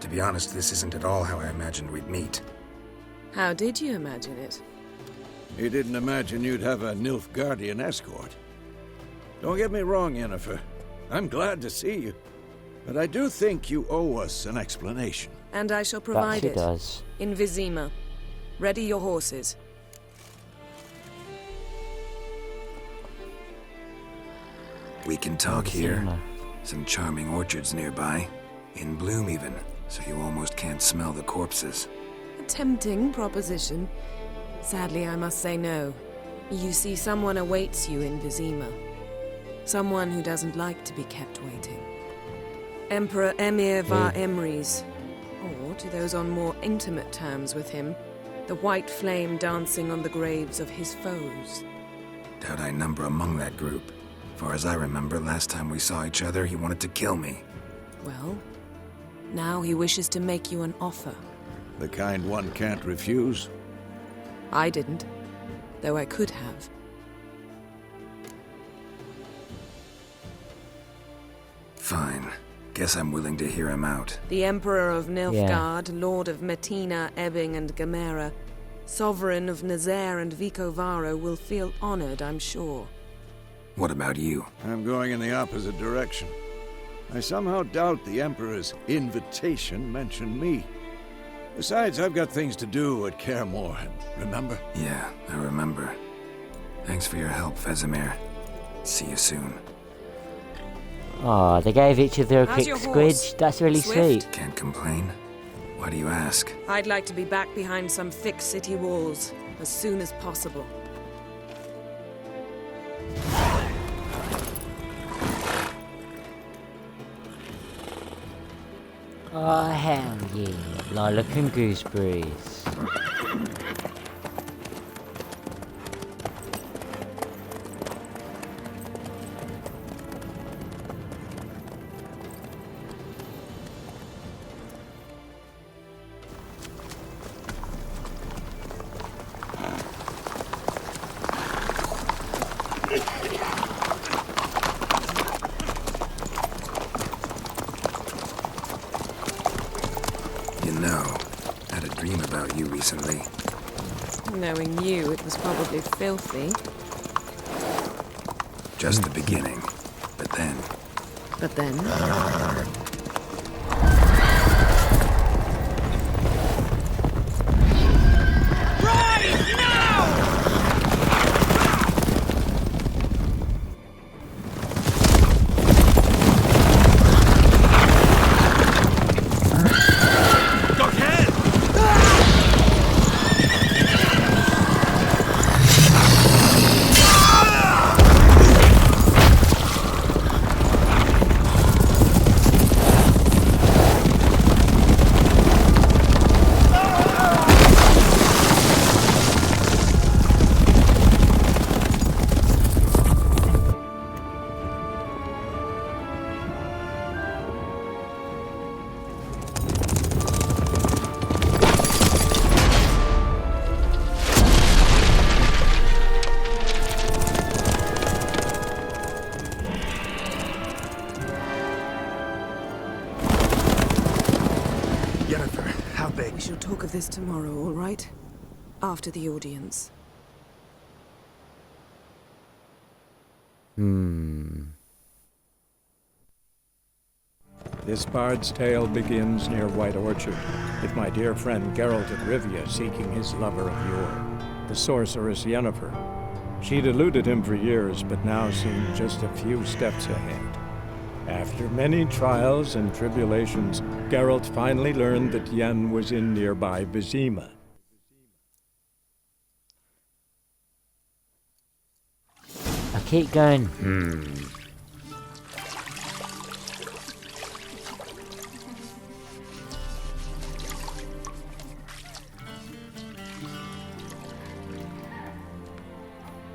To be honest, this isn't at all how I imagined we'd meet. How did you imagine it? You didn't imagine you'd have a Nilfgaardian escort. Don't get me wrong, Yennefer. I'm glad to see you. But I do think you owe us an explanation. And I shall provide it. Does. In Vizima. Ready your horses. We can talk here. Some charming orchards nearby. In bloom even, so you almost can't smell the corpses. A tempting proposition. Sadly, I must say no. You see, someone awaits you in Vizima. Someone who doesn't like to be kept waiting. Emperor Emir var Emrys. Or, to those on more intimate terms with him, the white flame dancing on the graves of his foes. Doubt I number among that group. Far as I remember, last time we saw each other, he wanted to kill me. Well, now he wishes to make you an offer. The kind one can't refuse? I didn't, though I could have. Fine. Guess I'm willing to hear him out. The Emperor of Nilfgaard, Lord of Metina, Ebbing and Gamera, Sovereign of Nazaire and Vicovaro will feel honored, I'm sure. What about you? I'm going in the opposite direction. I somehow doubt the Emperor's invitation mentioned me. Besides, I've got things to do at Kaer Morhen, remember? Yeah, I remember. Thanks for your help, Vesemir. See you soon. Oh, they gave each other a How's quick your horse? squidge. That's really Swift? sweet. Can't complain. Why do you ask? I'd like to be back behind some thick city walls as soon as possible. Oh, hell yeah. Lilac and gooseberries. You know, I had a dream about you recently. Knowing you, it was probably filthy. Just the beginning. But then... But then... We shall talk of this tomorrow, all right? After the audience. This bard's tale begins near White Orchard, with my dear friend Geralt of Rivia seeking his lover of yore, the sorceress Yennefer. She'd eluded him for years, but now seemed just a few steps ahead. After many trials and tribulations, Geralt finally learned that Yen was in nearby Vizima. I keep going,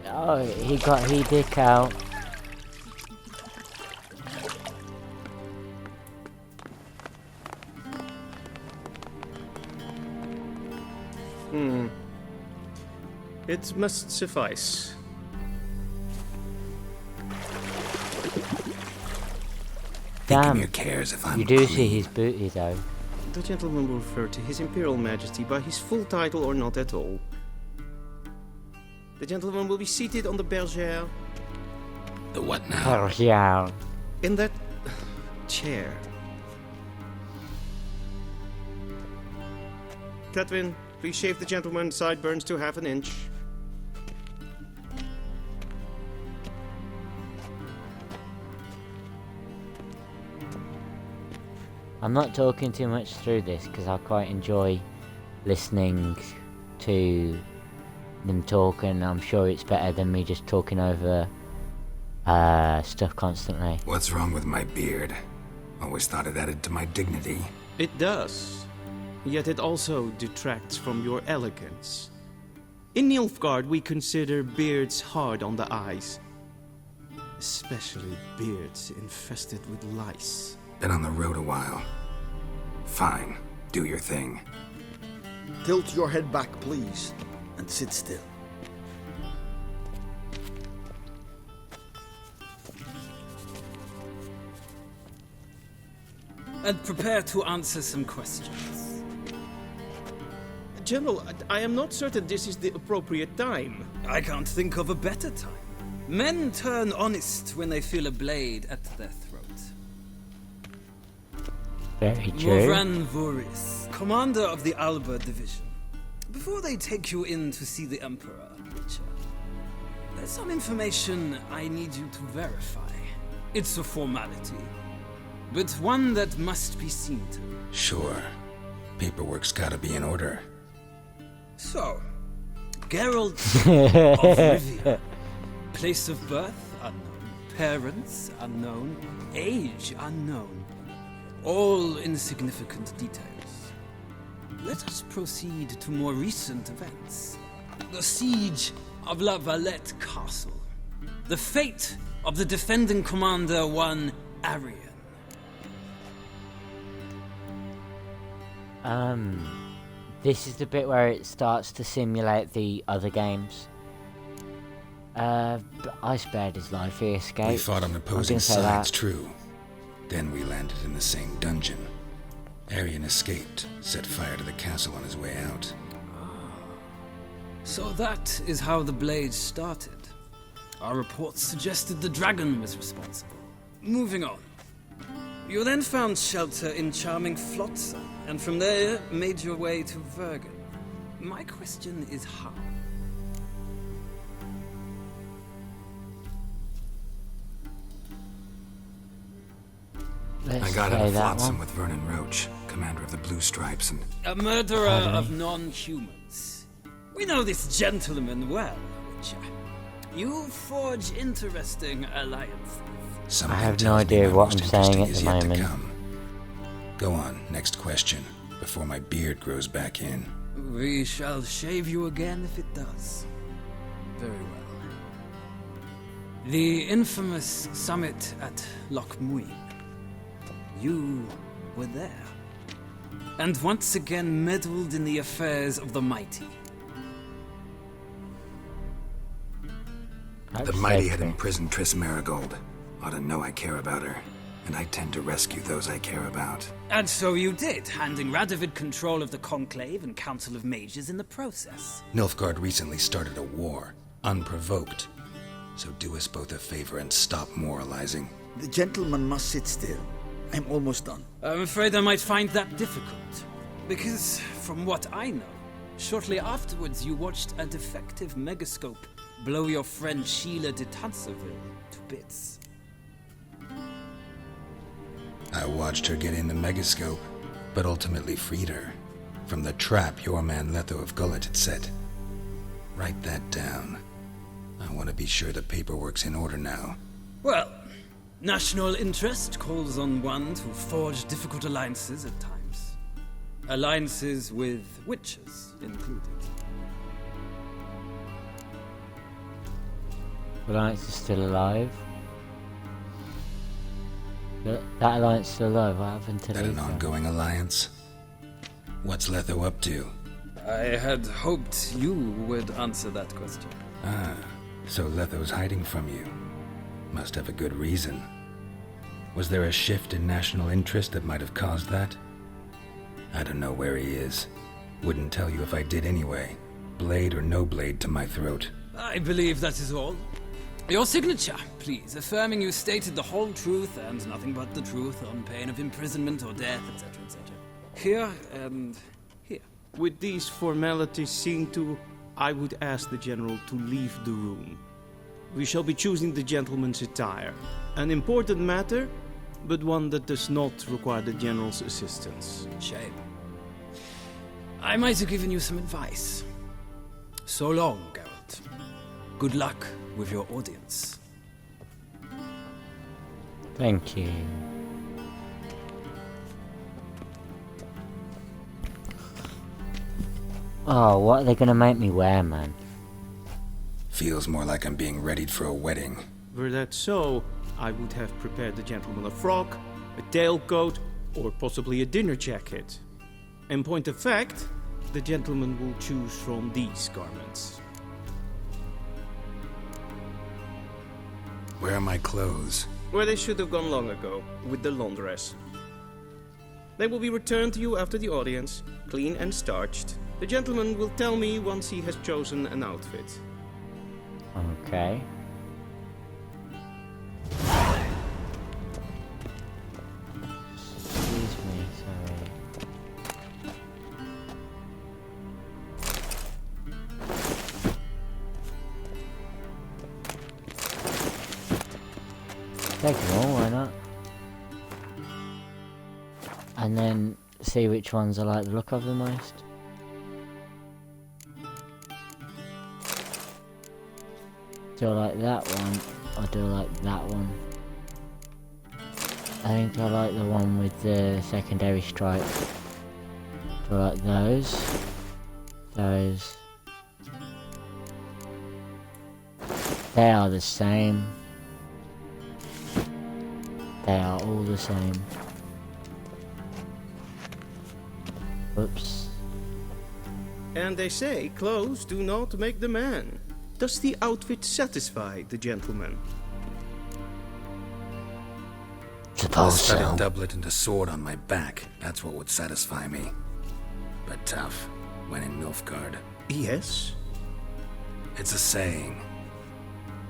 Oh, he dick out. It must suffice. Damn, Your cares if I'm you do clean. see his booty though. The gentleman will refer to His Imperial Majesty by his full title or not at all. The gentleman will be seated on the bergère. The what now? Yeah. In that chair. Catwin, please shave the gentleman's sideburns to half an inch. I'm not talking too much through this because I quite enjoy listening to them talk, and I'm sure it's better than me just talking over stuff constantly. What's wrong with my beard? Always thought it added to my dignity. It does. Yet it also detracts from your elegance. In Nilfgaard, we consider beards hard on the eyes. Especially beards infested with lice. Been on the road a while. Fine. Do your thing. Tilt your head back, please, and sit still. And prepare to answer some questions. General, I am not certain this is the appropriate time. I can't think of a better time. Men turn honest when they feel a blade at their throat. Very true. Morvran Voris, commander of the Alba Division. Before they take you in to see the Emperor, Witcher, there's some information I need you to verify. It's a formality, but one that must be seen to. Sure. Paperwork's gotta be in order. So, Geralt of Rivia. Place of birth unknown. Parents unknown. Age unknown. All insignificant details. Let us proceed to more recent events. The siege of La Valette Castle. The fate of the defending commander, one Arian. This is the bit where it starts to simulate the other games. But I spared his life, he escaped. We fought on opposing I'm gonna say sides, that. true. Then we landed in the same dungeon. Arian escaped, set fire to the castle on his way out. So that is how the blade started. Our reports suggested the dragon was responsible. Moving on. You then found shelter in charming Flotsam, and from there made your way to Vergen. My question is how? I got out of Flotsam with Vernon Roach, commander of the Blue Stripes, and... A murderer of non-humans. We know this gentleman well, Witcher. You forge interesting alliances. Something I have no tells me idea my what most I'm saying interesting at is the yet to moment. come. Go on, next question, before my beard grows back in. We shall shave you again if it does. Very well. The infamous summit at Loch Muin. You were there. And once again meddled in the affairs of the mighty. The mighty had imprisoned Triss Marigold. Ought to know I care about her, and I tend to rescue those I care about. And so you did, handing Radovid control of the Conclave and Council of Mages in the process. Nilfgaard recently started a war, unprovoked. So do us both a favor and stop moralizing. The gentleman must sit still. I'm almost done. I'm afraid I might find that difficult. Because, from what I know, shortly afterwards you watched a defective megascope blow your friend Sheila de Tanserville to bits. I watched her get in the megascope, but ultimately freed her from the trap your man Letho of Gullet had set. Write that down. I want to be sure the paperwork's in order now. Well, national interest calls on one to forge difficult alliances at times. Alliances with witches included. Alliance is still alive. That alliance is still alive. What happened to That an ongoing alliance? What's Letho up to? I had hoped you would answer that question. Ah, so Letho's hiding from you. Must have a good reason. Was there a shift in national interest that might have caused that? I don't know where he is. Wouldn't tell you if I did anyway. Blade or no blade to my throat. I believe that is all. Your signature, please, affirming you stated the whole truth and nothing but the truth on pain of imprisonment or death, etc., etc. Here and here. With these formalities seen to, I would ask the General to leave the room. We shall be choosing the gentleman's attire. An important matter, but one that does not require the General's assistance. Shame. I might have given you some advice. So long, Geralt. Good luck with your audience. Thank you. Oh, what are they gonna make me wear, man? Feels more like I'm being readied for a wedding. Were that so, I would have prepared the gentleman a frock, a tailcoat, or possibly a dinner jacket. In point of fact, the gentleman will choose from these garments. Where are my clothes? Where they should have gone long ago, with the laundress. They will be returned to you after the audience, clean and starched. The gentleman will tell me once he has chosen an outfit. Okay. Excuse me, sorry. Take them all, why not? And then see which ones I like the look of the most. Do I like that one, or do I like that one? I think I like the one with the secondary stripe. Do I like those? Those. They are the same. They are all the same. Whoops. And they say clothes do not make the man. Does the outfit satisfy the gentleman? A studded doublet and a sword on my back. That's what would satisfy me. But tough, when in Nilfgaard. Yes? It's a saying.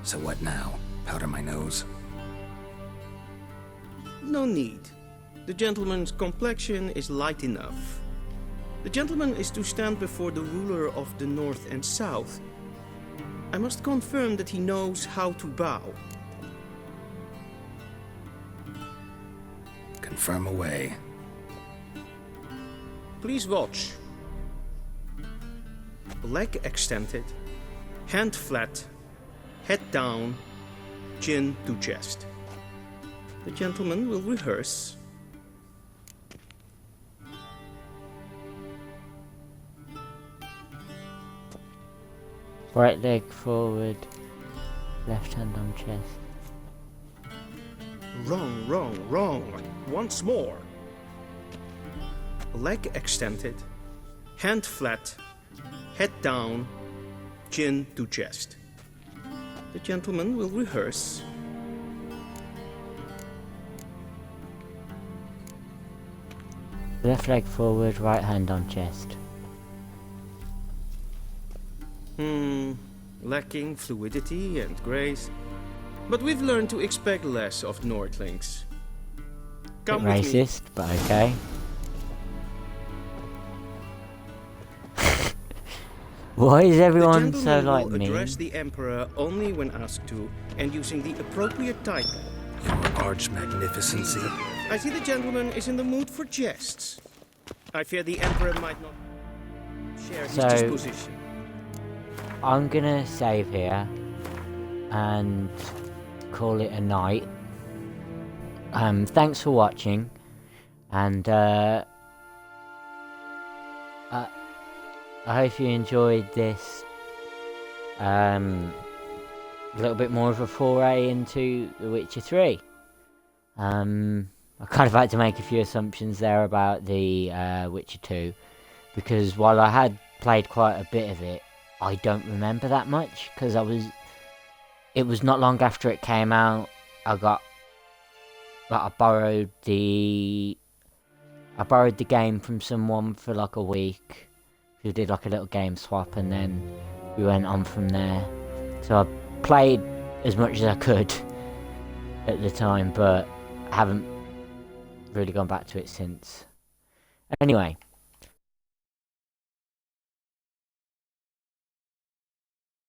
So what now? Powder my nose? No need. The gentleman's complexion is light enough. The gentleman is to stand before the ruler of the North and South. I must confirm that he knows how to bow. Confirm away. Please watch. Leg extended, hand flat, head down, chin to chest. The gentleman will rehearse. Right leg forward, left hand on chest. Wrong, wrong, wrong. Once more. Leg extended, hand flat, head down, chin to chest. The gentleman will rehearse. Left leg forward, right hand on chest. Lacking fluidity and grace. But we've learned to expect less of Nordlings. Come with me. Racist, but okay. Why is everyone so like will me? address the Emperor only when asked to, and using the appropriate title. Your arch magnificency. I see the gentleman is in the mood for jests. I fear the Emperor might not share his So- disposition. I'm gonna save here and call it a night. Thanks for watching, and I hope you enjoyed this a little bit more of a foray into The Witcher 3. I kind of had to make a few assumptions there about the Witcher 2, because while I had played quite a bit of it, I don't remember that much, because it was not long after it came out. I borrowed the game from someone for like a week, who did like a little game swap, and then we went on from there. So I played as much as I could at the time, but I haven't really gone back to it since. Anyway,